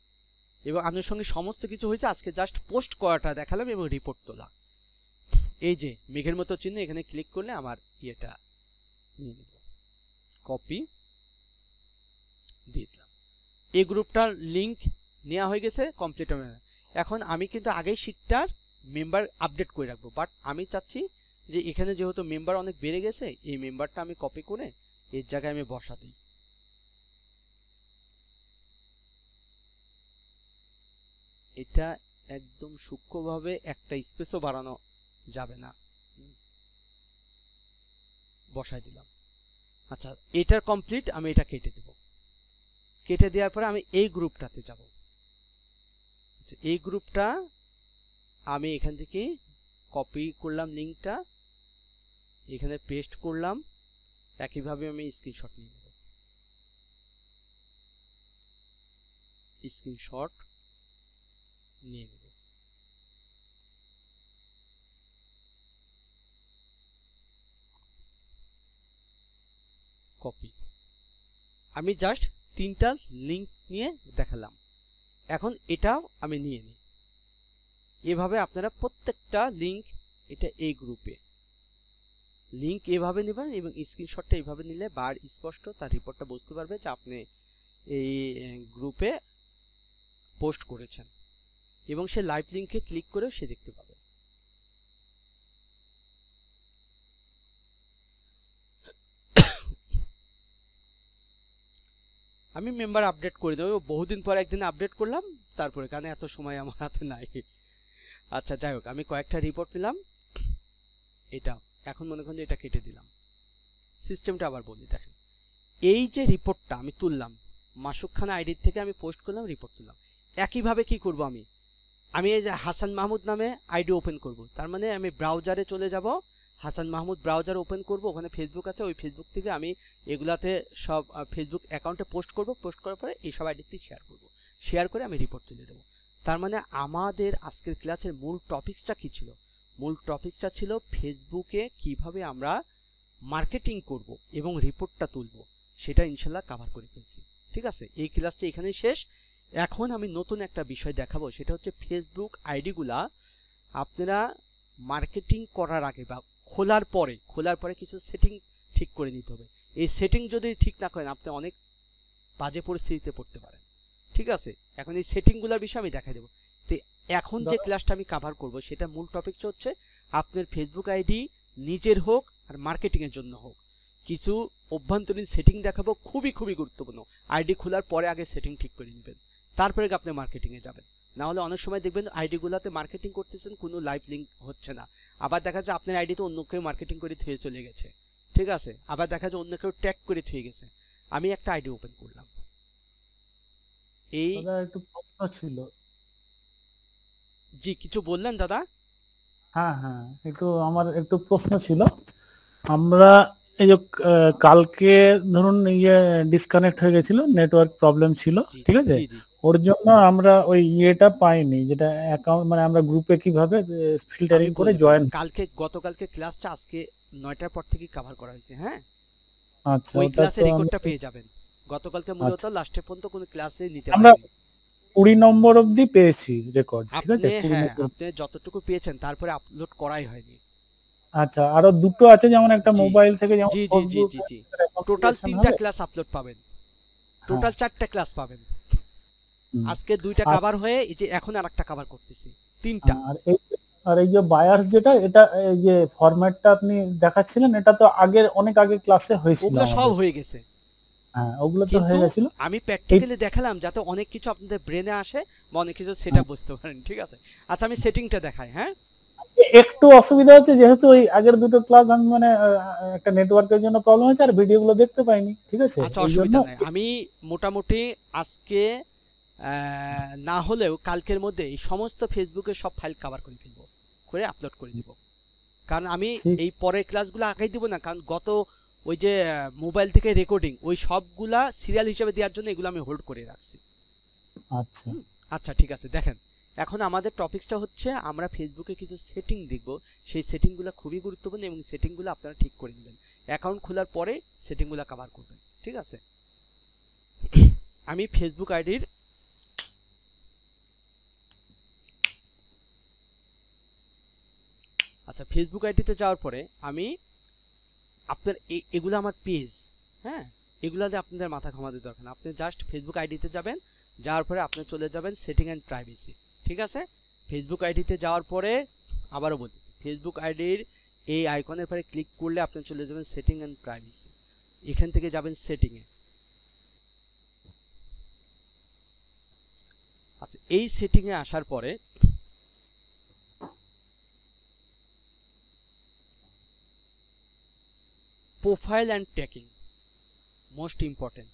এবং আনুষঙ্গিক সমস্ত কিছু হয়েছে, আজকে জাস্ট পোস্ট করাটা দেখালাম এবং রিপোর্ট তোলা। এই যে মেঘের মতো চিহ্ন, এখানে ক্লিক করলে আমার ইয়েটা নিয়ে নেব, কপি দিয়ে দিলাম, এই গ্রুপটার লিংক নেওয়া হয়ে গেছে কমপ্লিট। এখন আমি কিন্তু আগেই শীটটার মেম্বার আপডেট করে রাখবো, বাট আমি চাচ্ছি যে এখানে যেহেতু মেম্বার অনেক বেড়ে গেছে, এই মেম্বারটা আমি কপি করে এর জায়গায় আমি বসা দিই। এটা একদম সূক্ষ্মভাবে একটা স্পেসও বাড়ানো যাবে না, বসাই দিলাম। আচ্ছা এটার কমপ্লিট, আমি এটা কেটে দেব, কেটে দেওয়ার পরে আমি এই গ্রুপটাতে যাব। এই গ্রুপটা আমি এখান থেকে কপি করলাম, লিংকটা এখানে পেস্ট করলাম, একইভাবে আমি স্ক্রিনশট নিয়ে নেব, স্ক্রিনশট নিয়ে নেব, কপি। আমি জাস্ট 3টা লিংক নিয়ে দেখালাম, এখন এটাও আমি নিয়ে নিই। এভাবে আপনারা প্রত্যেকটা লিংক, এটা এই গ্রুপে লিংক এভাবে নেবেন এবং স্ক্রিনশটটা এইভাবে নিলে বার স্পষ্ট তার রিপোর্টটা বুঝতে পারবে যে আপনি এই গ্রুপে পোস্ট করেছেন, এবং সে লাইভ লিংকে ক্লিক করেও সে দেখতে পাবে। আমি মেম্বার আপডেট করে দেবো, বহুদিন পর একদিন আপডেট করলাম তারপরে, কারণ এত সময় আমার হাতে নাই। আচ্ছা যাই হোক, আমি কয়েকটা রিপোর্ট নিলাম, এটা এখন মনে করেন যে এটা কেটে দিলাম। সিস্টেমটা আবার বলি, দেখেন এই যে রিপোর্টটা আমি তুললাম মাসুক খান আইডির থেকে, আমি পোস্ট করলাম, রিপোর্ট তুললাম। একইভাবে কি করব, আমি এই যে হাসান মাহমুদ নামে আইডি ওপেন করব, তার মানে আমি ব্রাউজারে চলে যাব, হাসান মাহমুদ ব্রাউজার ওপেন করব, ওখানে ফেসবুক আছে, ওই ফেসবুক থেকে আমি এগুলাতে সব ফেসবুক অ্যাকাউন্টে পোস্ট করব, পোস্ট করার পরে এই সব আইডিতে শেয়ার করব, শেয়ার করে আমি রিপোর্ট তুলে দেবো। তার মানে আমাদের আজকের ক্লাসের মূল টপিকসটা কি ছিল? মূল টপিকসটা ছিল ফেসবুকে কিভাবে আমরা মার্কেটিং করব এবং রিপোর্টটা তুলব, সেটা ইনশাল্লাহ কভার করে ফেলছি। ঠিক আছে, এই ক্লাসটা এখানেই শেষ। এখন আমি নতুন একটা বিষয় দেখাবো, সেটা হচ্ছে ফেসবুক আইডিগুলা আপনারা মার্কেটিং করার আগে বা খোলার পরে কিছু সেটিং ঠিক করে নিতে হবে। এই সেটিং যদি ঠিক না করেন আপনি অনেক বাজে পরিস্থিতিতে পড়তে পারেন। ঠিক আছে, এখন এই সেটিংগুলোর বিষয়ে আমি দেখাই দেবো। তো এখন যে ক্লাসটা আমি কভার করব সেটা মূল টপিকটা হচ্ছে আপনার ফেসবুক আইডি নিজের হোক আর মার্কেটিং এর জন্য হোক, কিছু অভ্যন্তরীণ সেটিং দেখাবো, খুবই খুবই গুরুত্বপূর্ণ। আইডি খোলার পরে আগে সেটিং ঠিক করে নেবেন, তারপরে আপনি মার্কেটিং এ যাবেন। না হলে অনেক সময় দেখবেন আইডি গুলাতে মার্কেটিং করতেছেন, কোনো লাইভ লিঙ্ক হচ্ছে না, আবার দেখা যায় আপনার আইডিতে অন্য কেউ মার্কেটিং করে থুয়ে চলে গেছে। ঠিক আছে, আবার দেখা যায় অন্য কেউ ট্যাগ করে থুয়ে গেছে। আমি একটা আইডি ওপেন করলাম, এই একটু প্রশ্ন ছিল। জি কিছু বললেন দাদা? হ্যাঁ হ্যাঁ, আমার একটু প্রশ্ন ছিল। আমরা এই যে কালকে ধরুন ডিসকানেক্ট হয়ে গেছিল, নেটওয়ার্ক প্রবলেম ছিল, ঠিক আছে, ওর জন্য আমরা ওই ইয়েটা পাইনি, যেটা অ্যাকাউন্ট মানে আমরা গ্রুপে কিভাবে ফিল্টারিং করে জয়েন। গতকালকে ক্লাসটা আজকে 9টার পর থেকে কভার করা হয়েছে। হ্যাঁ, আচ্ছা, ওই ক্লাসে রেকর্ডটা পেয়ে যাবেন। গতকালকে মূলত লাস্টের পর্যন্ত কোনো ক্লাসে নিতে আমরা পারিনি। 20 নম্বর অবধি পেয়েছি রেকর্ড, ঠিক আছে? হ্যাঁ, আপনি যতটুকু পেয়েছেন তারপরে আপলোড করাই হয়নি। আচ্ছা, আরো দুটো আছে, যেমন একটা মোবাইল থেকে, যেমন জি টোটাল 3টা ক্লাস আপলোড পাবেন, টোটাল 4টা ক্লাস পাবেন। আজকে 2টা কভার হয়ে এই যে এখন আরেকটা কভার করতেছি, 3টা। আর এই যে বায়ার্স, যেটা এটা এই যে ফরম্যাটটা আপনি দেখাচ্ছিলেন, এটা তো অনেক আগে ক্লাসে হয়েছিল, ওগুলো সব হয়ে গেছে। হ্যাঁ, ওগুলো তো হয়ে গেছিল। আমি প্র্যাকটিক্যালি দেখালাম যাতে অনেক কিছু আপনাদের ব্রেনে আসে বা অনেক কিছু সেটআপ বুঝতে পারেন। ঠিক আছে, আচ্ছা আমি সেটিংটা দেখাই। হ্যাঁ, একটু অসুবিধা হচ্ছে, যেহেতু ওই আগের দুটো ক্লাস আমি মানে একটা নেটওয়ার্কের জন্য প্রবলেম হচ্ছে, আর ভিডিওগুলো দেখতে পাইনি। ঠিক আছে, আচ্ছা অসুবিধা নাই, আমি মোটামুটি আজকে না হলেও কালকের মধ্যে এই সমস্ত ফেসবুকের সব ফাইল কভার করে ফেলবো, করে আপলোড করে দিব। কারণ আমি এই পরের ক্লাসগুলো আগাই দিব না, কারণ গত ওই যে মোবাইল থেকে রেকর্ডিং ওই সবগুলা সিরিয়াল হিসেবে দেওয়ার জন্য এগুলো আমি হোল্ড করে রাখছি। আচ্ছা আচ্ছা ঠিক আছে, দেখেন এখন আমাদের টপিকসটা হচ্ছে আমরা ফেসবুকে কিছু সেটিং দেখব, সেই সেটিংগুলো খুবই গুরুত্বপূর্ণ এবং সেটিংগুলো আপনারা ঠিক করে নেবেন। অ্যাকাউন্ট খোলার পরে সেটিংগুলো কভার করবেন। ঠিক আছে, আমি ফেসবুক আইডির ফেসবুক আইডিতে যাওয়ার পরে আমি আপনার এগুলো আমার পেজ। হ্যাঁ, এগুলাতে আপনাদের মাথা ঘামাতে দরকার না, আপনি জাস্ট ফেসবুক আইডিতে যাবেন, যাওয়ার পরে আপনি চলে যাবেন সেটিং অ্যান্ড প্রাইভেসি। ঠিক আছে, ফেসবুক আইডিতে যাওয়ার পরে আবারও বলতেছি, ফেসবুক আইডির এই আইকনের পরে ক্লিক করলে আপনি চলে যাবেন সেটিং অ্যান্ড প্রাইভেসি, এখান থেকে যাবেন সেটিংয়ে। আচ্ছা, এই সেটিংয়ে আসার পরে profile and tagging, most important,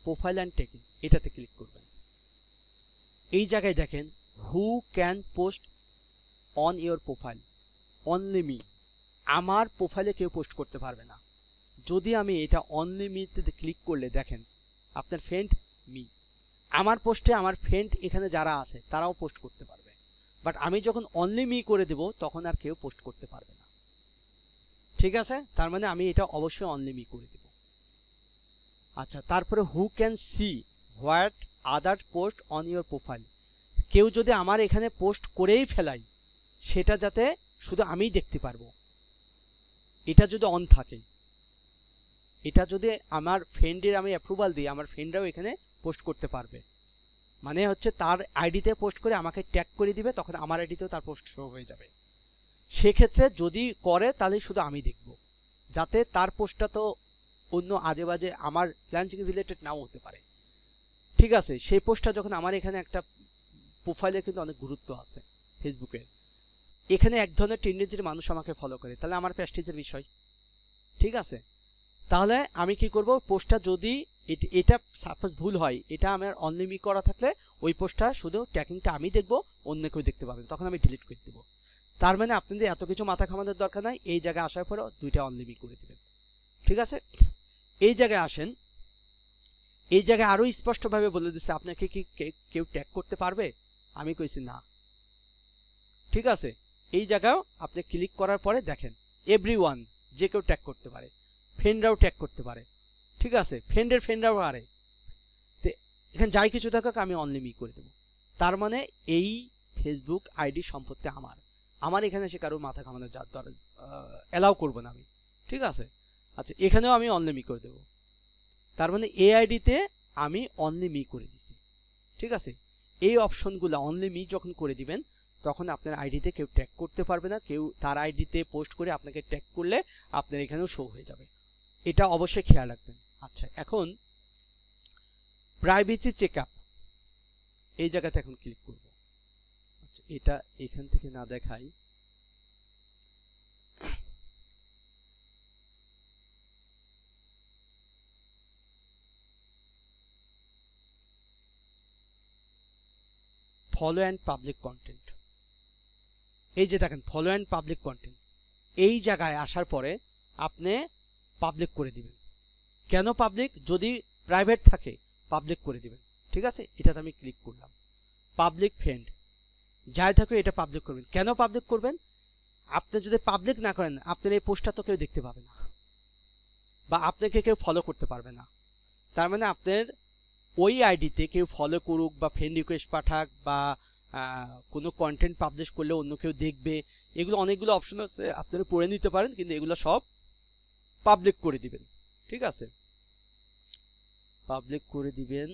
profile and tagging, এটাতে ক্লিক করবেন। এই জায়গায় দেখেন who can post on your profile, only me, আমার প্রোফাইলে কেউ পোস্ট করতে পারবে না। যদি আমি এটা অনলি মিতে ক্লিক করলে দেখেন আপনার ফ্রেন্ড মি, আমার পোস্টে আমার ফ্রেন্ড এখানে যারা আছে তারাও পোস্ট করতে পারবে, বাট আমি যখন অনলি মি করে দেব তখন আর কেউ পোস্ট করতে পারবে না। ঠিক আছে, তার মানে আমি এটা অবশ্যই অনলি মি করে দেব। আচ্ছা, তারপরে who can see what other post on your profile, কেউ যদি আমার এখানে পোস্ট করেই ফেলাই সেটা যাতে শুধু আমিই দেখতে পারবো, এটা যদি অন থাকে, এটা যদি আমার ফ্রেন্ডের আমি অ্যাপ্রুভাল দিই আমার ফ্রেন্ডরাও এখানে পোস্ট করতে পারবে, মানে হচ্ছে তার আইডিতে পোস্ট করে আমাকে ট্যাগ করে দিবে, তখন আমার আইডিতেও তার পোস্ট শো হয়ে যাবে। সেক্ষেত্রে যদি করে তাহলে শুধু আমি দেখব, যাতে তার পোস্টটা তো অন্য আজে বাজে আমার ফ্রিল্যান্সিং রিলেটেড নাও হতে পারে, ঠিক আছে, সেই পোস্টটা যখন আমার এখানে একটা প্রোফাইলে কিন্তু অনেক গুরুত্ব আছে ফেসবুকের, এখানে এক ধরনের টেন্ডেন্সির মানুষ আমাকে ফলো করে, তাহলে আমার প্রেস্টিজের বিষয়। ঠিক আছে, তাহলে আমি কি করব, পোস্টটা যদি এটা সাপোজ ভুল হয়, এটা আমার অনলিমি করা থাকলে ওই পোস্টটা শুধু ট্যাগিংটা আমি দেখব, অন্য কেউ দেখতে পাবেন, তখন আমি ডিলিট করে দেবো। তার মানে আপনাদের এত কিছু মাথা ঘামানোর দরকার নাই, এই জায়গায় আসার পরে দুইটা অনলিমি করে দিবেন। ঠিক আছে, এই জায়গায় আসেন, এই জায়গায় আরো স্পষ্টভাবে বলে দিচ্ছে আপনাকে কি কেউ ট্যাগ করতে পারবে, আমি কইছি না। ঠিক আছে, এই জায়গাও আপনি ক্লিক করার পরে দেখেন এভরিওয়ান, যে কেউ ট্যাগ করতে পারে, ফ্রেন্ডরাও ট্যাগ করতে পারে। ঠিক আছে, ফ্রেন্ডরাও পারে, তো এখানে যাই কিছু থাকুক আমি অনলিমি করে দেবো। তার মানে এই ফেসবুক আইডি সম্পত্তি আমার এখানে সে কারোর মাথা ঘামানো অ্যালাউ করবো না আমি। ঠিক আছে, আচ্ছা এখানেও আমি অনলিমি করে দেবো, তার মানে এই আইডিতে আমি অনলিমি করে দিছি। ঠিক আছে, এই অপশনগুলো অনলিমি যখন করে দিবেন তখন আপনার আইডিতে কেউ ট্যাগ করতে পারবে না, কেউ তার আইডিতে পোস্ট করে আপনাকে ট্যাগ করলে আপনার এখানেও শো হয়ে যাবে, এটা অবশ্যই খেয়াল রাখবেন। আচ্ছা, এখন প্রাইভেসি চেকআপ, এই জায়গাতে এখন ক্লিক করব। আচ্ছা, এটা এখান থেকে না দেখাই, ফলো অ্যান্ড পাবলিক কন্টেন্ট, এই যে দেখেন ফলো অ্যান্ড পাবলিক কন্টেন্ট, এই জায়গায় আসার পরে আপনি পাবলিক করে দিবেন। কেন পাবলিক, যদি প্রাইভেট থাকে পাবলিক করে দিবেন। ঠিক আছে, এটাতে আমি ক্লিক করলাম, পাবলিক ফ্রেন্ড যাই থাকুক এটা পাবলিক করবেন। কেন পাবলিক করবেন, আপনি যদি পাবলিক না করেন আপনার এই পোস্টটা তো কেউ দেখতে পাবে না, বা আপনাকে কেউ ফলো করতে পারবে না। তার মানে আপনার ওই আইডিতে কেউ ফলো করুক বা ফ্রেন্ড রিকোয়েস্ট পাঠাক বা কোনো কন্টেন্ট পাবলিশ করলে অন্য কেউ দেখবে, এগুলো অনেকগুলো অপশন আছে, আপনারা পড়ে নিতে পারেন, কিন্তু এগুলো সব পাবলিক করে দিবেন। ঠিক আছে, পাবলিক করে দিবেন।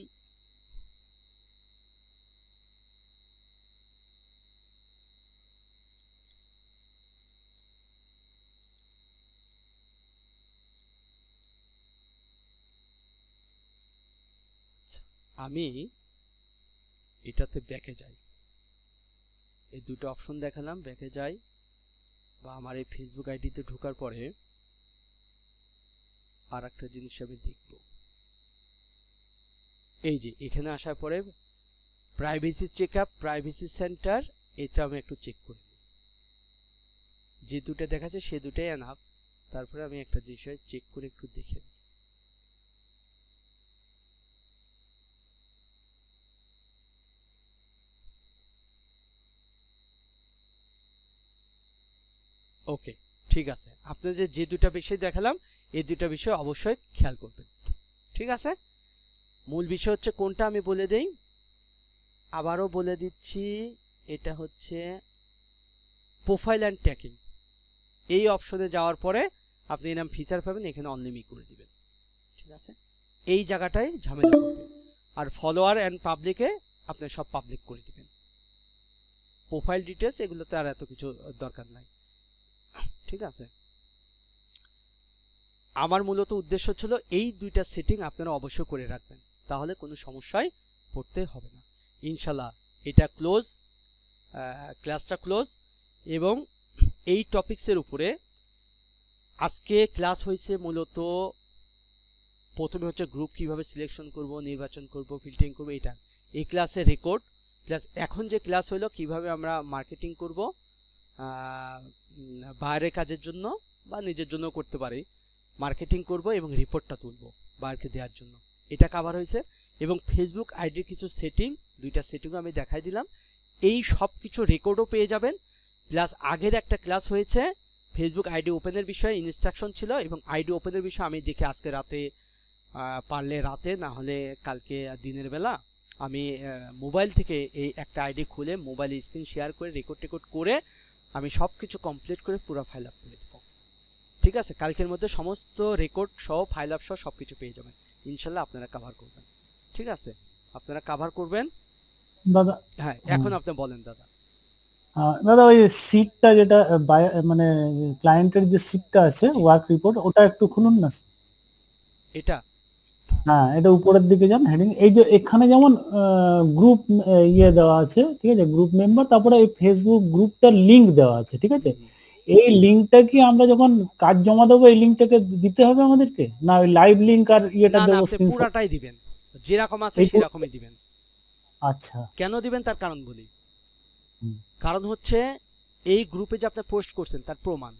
আমি এটাতে ব্যাকে যাই, এই দুটো অপশন দেখালাম, ব্যাকে যাই, বা আমার এই ফেসবুক আইডিতে ঢোকার পরে আর একটা জিনিস আমি দেখব, এই যে এখানে আসার পরে প্রাইভেসি চেকআপ, প্রাইভেসি সেন্টার, এটা আমি একটু চেক করি, যে দুটো দেখাচ্ছে সে দুটাই এনাফ। তারপরে আমি একটা বিষয় চেক করে একটু দেখে নিই। ওকে, ঠিক আছে, আপনার যে দুটা বিষয় দেখালাম এই দুটা বিষয় অবশ্যই খেয়াল করবেন। ঠিক আছে, মূল বিষয় হচ্ছে কোনটা আমি বলে দেই, আবারও বলে দিচ্ছি, এটা হচ্ছে প্রোফাইল অ্যান্ড ট্যাগিং। এই অপশনে যাওয়ার পরে আপনি এরকম ফিচার পাবেন, এখানে অনলিমি করে দিবেন। ঠিক আছে, এই জায়গাটায় ঝামেলা করবে। আর ফলোয়ার অ্যান্ড পাবলিকে আপনি সব পাবলিক করে দিবেন, প্রোফাইল ডিটেলস এগুলোতে আর এত কিছু দরকার নাই। ঠিক আছে, আমার মূলত উদ্দেশ্য ছিল এই দুইটা সেটিং আপনারা অবশ্যই করে রাখবেন, তাহলে কোনো সমস্যায় পড়তে হবে না ইনশাল্লাহ। এটা ক্লোজ, ক্লাসটা ক্লোজ, এবং এই টপিকসের উপরে আজকে ক্লাস হয়েছে মূলত প্রথমে হচ্ছে গ্রুপ কিভাবে সিলেকশন করব, নির্বাচন করব, ফিল্টারিং করব, এটা এই ক্লাসে রেকর্ড প্লাস এখন যে ক্লাস হলো কিভাবে আমরা মার্কেটিং করব বাইরের কাজের জন্য বা নিজের জন্য করতে পারি, মার্কেটিং করব এবং রিপোর্টটা তুলব বাইরকে দেওয়ার জন্য, এটা কভার হয়েছে। এবং ফেসবুক আইডির কিছু সেটিং, দুইটা সেটিংও আমি দেখাই দিলাম, এই সব কিছু রেকর্ডও পেয়ে যাবেন। প্লাস আগের একটা ক্লাস হয়েছে ফেসবুক আইডি ওপেনের বিষয়ে ইনস্ট্রাকশন ছিল, এবং আইডি ওপেনের বিষয়ে আমি দেখে আজকে রাতে, পারলে রাতে না হলে কালকে দিনের বেলা আমি মোবাইল থেকে এই একটা আইডি খুলে মোবাইলে স্ক্রিন শেয়ার করে রেকর্ড করে আমি সব কিছু কমপ্লিট করে পুরো ফাইল আপ করে দেবো। ঠিক আছে, কালকের মধ্যে সমস্ত রেকর্ড সহ ফাইল আপ সহ সবকিছু পেয়ে যাবেন ইনশাল্লাহ, আপনারা কভার করবেন। ঠিক আছে, আপনারা কভার করবেন দাদা। হ্যাঁ, এখন আপনি বলেন দাদা। দাদা ওই সিটটা যেটা মানে ক্লায়েন্টের যে সিটটা আছে ওয়ার্ক রিপোর্ট, ওটা একটু খুলুন না। এটা হ্যাঁ, এটা উপরের দিকে যান হেডিং, এই যে এখানে যেমন গ্রুপ ইয়ে দেওয়া আছে, ঠিক আছে, গ্রুপ মেম্বার, তারপরে এই ফেসবুক গ্রুপটার লিংক দেওয়া আছে, ঠিক আছে। এই লিংকটা কি আমরা যখন কাজ জমা দেবো এই লিংকটাকে দিতে হবে আমাদেরকে, না ওই লাইভ লিংক আর ইয়েটা না না, দেবো আপনি স্ক্রিনশট? পুরাটাই দিবেন, যেরকম আছে এই সেরকমই দিবেন। আচ্ছা, কেন দিবেন তার কারণ বলি। হুম, কারণ হচ্ছে এই গ্রুপে যে আপনি পোস্ট করছেন তার প্রমাণ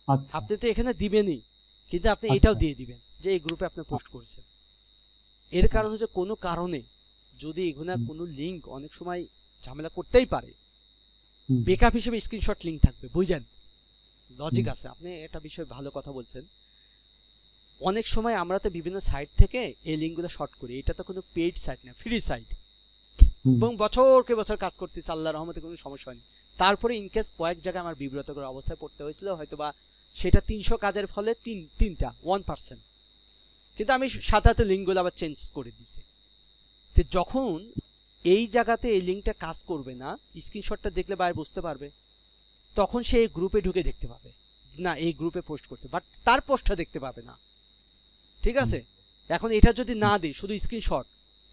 আচ্ছা, আপনি তো এখানে দিবেনই, কিন্তু আপনি আচ্ছা, এটাও দিয়ে দিবেন যে এই গ্রুপে আপনি পোস্ট করেছেন। এর কারণ হচ্ছে কোনো কারণে যদি এখানে কোনো লিংক অনেক সময় ঝামেলা করতেই পারে, হুম, বেকআপ হিসেবে স্ক্রিনশট লিংক থাকবে, বুঝছেন? লজিক আছে, আপনি এটা বিষয়ে ভালো কথা বলছেন। অনেক সময় আমরা তো বিভিন্ন সাইট থেকে এই লিঙ্কগুলো শর্ট করি, এটা তো কোনো পেইড সাইট না, ফ্রি সাইট, হুম, এবং বছরকে বছর কাজ করতেছি, আল্লাহর রহমতে কোনো সমস্যা হয়নি। তারপরে ইনকেস কয়েক জায়গায় আমার বিব্রতকর অবস্থায় পড়তে হয়েছিল, হয়তোবা সেটা 300 কাজের ফলে তিনটা 1%, কিন্তু আমি সাথে সাথে লিঙ্কগুলো আবার চেঞ্জ করে দিয়েছি। তো যখন এই জায়গাতে এই লিঙ্কটা কাজ করবে না, স্ক্রিনশটটা দেখলে বাইরে বুঝতে পারবে, তখন সে এই গ্রুপে ঢুকে দেখতে পাবে না এই গ্রুপে পোস্ট করছে, বাট তার পোস্টটা দেখতে পাবে না, ঠিক আছে। এখন এটা যদি না দিই শুধু স্ক্রিনশট,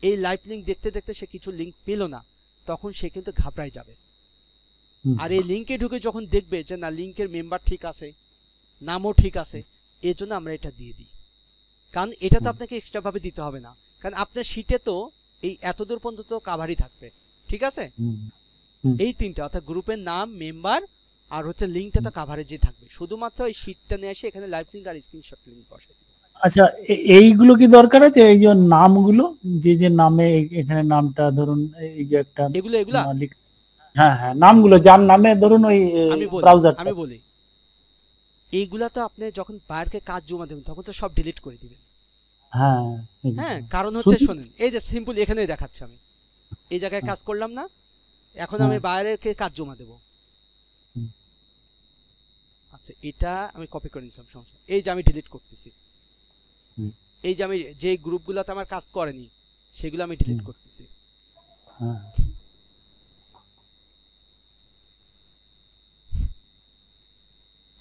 এই লাইভ লিঙ্ক দেখতে দেখতে সে কিছু লিঙ্ক পেল না, তখন সে কিন্তু ঘাবড়ায় যাবে। আর এই লিঙ্কে ঢুকে যখন দেখবে যে না লিঙ্কের মেম্বার ঠিক আছে, নামও ঠিক আছে, এর জন্য আমরা এটা দিয়ে দিই। কারণ এটা তো আপনাকে এক্সট্রা ভাবে দিতে হবে না, কারণ আপনার শীটে তো এই এতদূর পর্যন্ত কাভারই থাকবে, ঠিক আছে। এই তিনটা অর্থাৎ গ্রুপের নাম, মেম্বার আর হচ্ছে লিঙ্কটা তো কাভারেজে থাকবে, শুধুমাত্র এই শীটটা নিয়ে এসে এখানে লাইভ লিঙ্ক আর স্ক্রিনশট লিঙ্ক বসে। আচ্ছা, এইগুলো কি দরকার আছে, এই যে নামগুলো, যে যে নামে এখানে নামটা ধরুন এই যে একটা এগুলা মালিক, হ্যাঁ হ্যাঁ, নামগুলো যার নামে ধরুন ওই ব্রাউজার, আমি বলি এইগুলা তো আপনি যখন বাইরকে কাজ জমা দেবেন তখন তো সব ডিলিট করে দিবেন। হ্যাঁ হ্যাঁ, কারণ হচ্ছে শোনেন, এই যে সিম্পল এখানে দেখাচ্ছি, আমি এই জায়গায় কাজ করলাম না, এখন আমি বাইরেকে কাজ জমা দেব। আচ্ছা, এটা আমি কপি করে নিলাম, সমস্যা, এই যে আমি ডিলিট করতেছি, এই যে আমি যে গ্রুপগুলোতে আমার কাজ করেনি সেগুলো আমি ডিলিট করতেছি।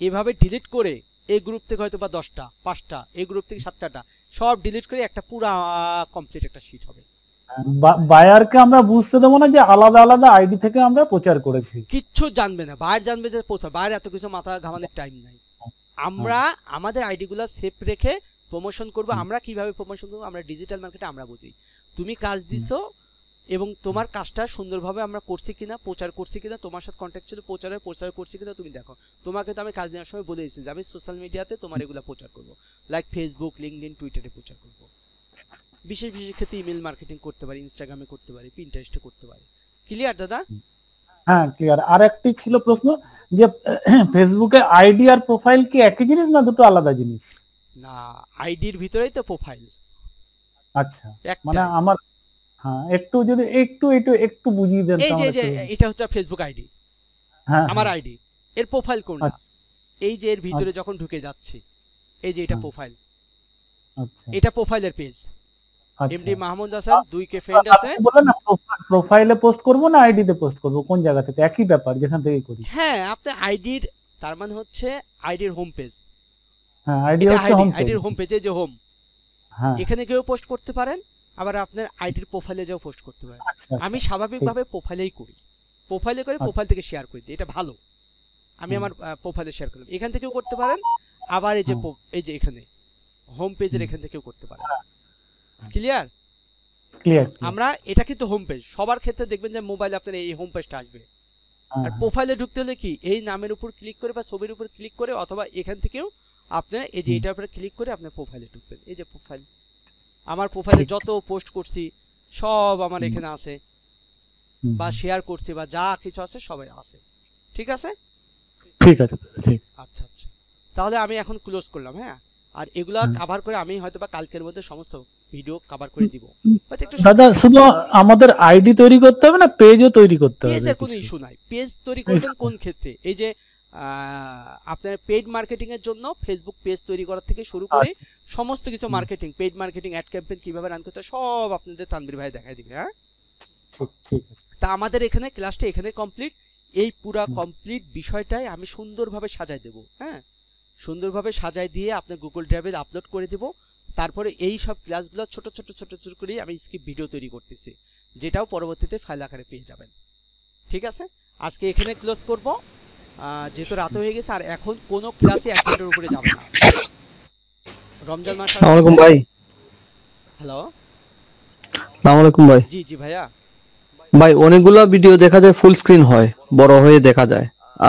এভাবে ডিলিট করে এই গ্রুপ থেকে হয়তো বা 10টা 5টা, এই গ্রুপ থেকে 7টা, সব ডিলিট করে একটা পুরা কমপ্লিট একটা শীট হবে। বায়ারকে আমরা বুঝতে দেবো না যে আলাদা আলাদা আইডি থেকে আমরা প্রচার করেছি, কিচ্ছু জানবে না, বাইরে জানবে যে বাইরে এত কিছু মাথা ঘামানোর টাইম নাই। আমরা আমাদের আইডি গুলা সেভ রেখে প্রমোশন করব। আমরা কিভাবে প্রমোশন করব, আমরা ডিজিটাল মার্কেটে আমরা বুঝি। তুমি কাজ দিছো এবং তোমার কাজটা সুন্দরভাবে আমরা করছি কিনা, প্রচার করছি কিনা, তোমার সাথে কন্ট্যাক্ট ছিল প্রচার করছি কিনা তুমি দেখো। তোমাকে তো আমি কাজ নেওয়ার সময় বলে দিয়েছি যে আমি সোশ্যাল মিডিয়াতে তোমার এগুলা প্রচার করব, লাইক ফেসবুক, লিঙ্কডইন, টুইটারে প্রচার করব। বিশেষ বিশেষ ক্ষেত্রে ইমেল মার্কেটিং করতে পারি, ইনস্টাগ্রামে করতে পারি, পিন্টারেস্টে করতে পারি। ক্লিয়ার দাদা? হ্যাঁ ক্লিয়ার। আর একটি ছিল প্রশ্ন যে ফেসবুকে আইডি আর প্রোফাইল কি একই জিনিস না দুটো আলাদা জিনিস? না, আইডির ভিতরেই তো প্রোফাইল। আচ্ছা, মানে আমার, হ্যাঁ একটু যদি একটু বুঝিয়ে দেন। এই যে এটা হচ্ছে ফেসবুক আইডি, আমার আইডি, এর প্রোফাইল কোনটা? এই যে এর ভিতরে যখন ঢুকে যাচ্ছি, এই যে এটা প্রোফাইল, আচ্ছা এটা প্রোফাইলের page. MD Mahmud Hasan 2k friend আছে। আপনি বলেন না প্রোফাইলে পোস্ট করব না আইডি তে পোস্ট করব, কোন জায়গা থেকে? একই ব্যাপার, যেখান থেকেই করি। হ্যাঁ, আপনি আইডির, তার মানে হচ্ছে আইডির হোম পেজ। হ্যাঁ, আইডি হচ্ছে হোম পেজ, আইডির হোম পেজে যে হোম, হ্যাঁ এখানে কেউ পোস্ট করতে পারেন, আবার আপনার আইডির প্রোফাইলে যাও পোস্ট করতে পারেন। আমি স্বাভাবিকভাবে প্রোফাইলেই করি, প্রোফাইলে করে প্রোফাইল থেকে শেয়ার করে দিই, এটা ভালো। আমি আমার প্রোফাইলে শেয়ার করলাম, এখান থেকেও করতে পারেন, আবার এই যে এখানে হোম পেজের এখান থেকেও করতে পারেন। ক্লিয়ার? ক্লিয়ার। আমরা এটা কিন্তু হোম পেজ, সবার ক্ষেত্রে দেখবেন যে মোবাইলে আপনার এই হোম পেজটা আসবে। আর প্রোফাইলে ঢুকতে হলে কি, এই নামের উপর ক্লিক করে বা ছবির উপর ক্লিক করে, অথবা এখান থেকেও আপনারা এই যে এটার উপরে ক্লিক করে আপনার প্রোফাইলে ঢুকবেন। এই যে প্রোফাইল, আমার প্রোফাইলে যত পোস্ট করছি সব আমার এখানে আছে, বা শেয়ার করছি বা যা কিছু আছে সবাই আছে। ঠিক আছে? ঠিক আছে, ঠিক। আচ্ছা আচ্ছা, তাহলে আমি এখন ক্লোজ করলাম। হ্যাঁ, আর এগুলা কভার করে আমি হয়তোবা কালকের মধ্যে সমস্ত ভিডিও কভার করে দিব। দাদা শুধু আমাদের আইডি তৈরি করতে হবে না, পেজও তৈরি করতে হবে? পেজের কোনো ইস্যু নাই। পেজ তৈরি করবেন কোন ক্ষেত্রে? এই যে আপনার পেইড মার্কেটিং এর জন্য ফেসবুক পেজ তৈরি করার থেকে শুরু করে সমস্ত কিছু marketing, paid marketing, ad campaign কিভাবে রান করতে, সব আপনাদের তানভীর ভাই দেখাই দিবে। হ্যাঁ, ঠিক আছে। তা আমাদের এখানে ক্লাসটা এখানে কমপ্লিট। এই পুরা কমপ্লিট বিষয়টাই আমি সুন্দরভাবে সাজাই দেব। হ্যাঁ, সুন্দরভাবে সাজাই দিয়ে আপনার গুগল ড্রাইভে আপলোড করে দেব। তারপরে এই সব ক্লাসগুলো ছোট ছোট ছোট ছোট করে আমি স্ক্রিপ্ট ভিডিও তৈরি করতেছি, যেটাও পরবর্তীতে ফাইল আকারে পেয়ে যাবেন। ঠিক আছে, আজকে এখানে ক্লোজ করব, যেহেতু রাত হয়ে গেছে। আর এখন কোনো ক্লাসে 1 ঘন্টার উপরে যাবে না। রমজান মাস। আসসালামু আলাইকুম ভাই। হ্যালো, আসসালামু আলাইকুম ভাই। জি জি ভাইয়া। ভাই অনেকগুলো ভিডিও দেখা যায় ফুল স্ক্রিন হয়, বড় হয়ে দেখা যায়,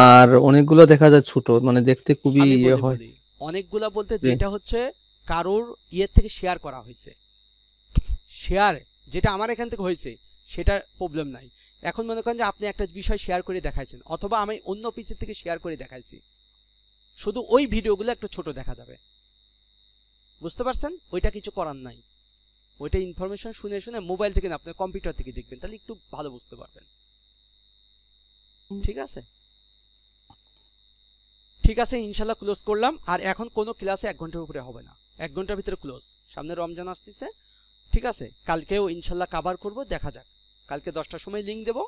আর অনেকগুলো দেখা যায় ছোট, মানে দেখতে খুবই আমি ইয়ে বলি হয়। বলি, অনেকগুলা বলতে জি। যেটা হচ্ছে কারোর ইয়ে থেকে শেয়ার করা হয়েছে, শেয়ার যেটা আমার এখান থেকে হয়েছে সেটা প্রবলেম নাই। এখন মনে করেন যে আপনি একটা বিষয় শেয়ার করে দেখাইছেন, অথবা আমি অন্য পিসি থেকে শেয়ার করে দেখাইছি, শুধু ওই ভিডিওগুলো একটু ছোট দেখা যাবে, বুঝতে পারছেন? ওইটা কিছু করার নাই, ওইটা ইনফরমেশন শুনে শুনে মোবাইল থেকে না, আপনি কম্পিউটার থেকে দেখবেন, তাহলে একটু ভালো বুঝতে পারবেন। ঠিক আছে, ঠিক আছে, ইনশাল্লাহ ক্লোজ করলাম। আর এখন কোনো ক্লাসে 1 ঘন্টার উপরে হবে না, 1 ঘন্টার ভিতরে ক্লোজ। সামনে রমজান আসতেছে, ঠিক আছে, কালকেও ইনশাল্লাহ কভার করব, দেখা যাক। কালকে 10টার সময় লিঙ্ক দেব,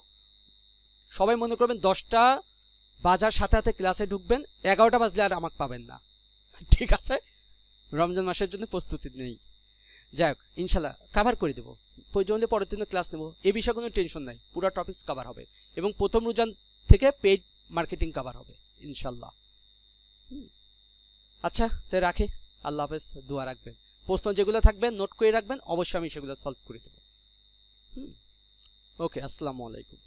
সবাই মনে করবেন 10টা বাজার সাথে সাথে ক্লাসে ঢুকবেন, 11টা বাজলে আর আমাকে পাবেন না। ঠিক আছে, রমজান মাসের জন্য প্রস্তুতি নেই। যাই হোক, ইনশাল্লাহ কভার করে দেবো, প্রয়োজন হলে পরের দিনও ক্লাস নেব, এ বিষয়ে কোনো টেনশন নাই, পুরো টপিক কভার হবে। এবং প্রথম রমজান থেকে পেইড মার্কেটিং কভার হবে ইনশাল্লাহ। আচ্ছা, তাই রাখি, আল্লাহ হাফেজ, দোয়া রাখবেন। প্রশ্ন যেগুলো থাকবে নোট করে রাখবেন, অবশ্যই আমি সেগুলো সলভ করে দেবো। ওকে, আসসালামু আলাইকুম।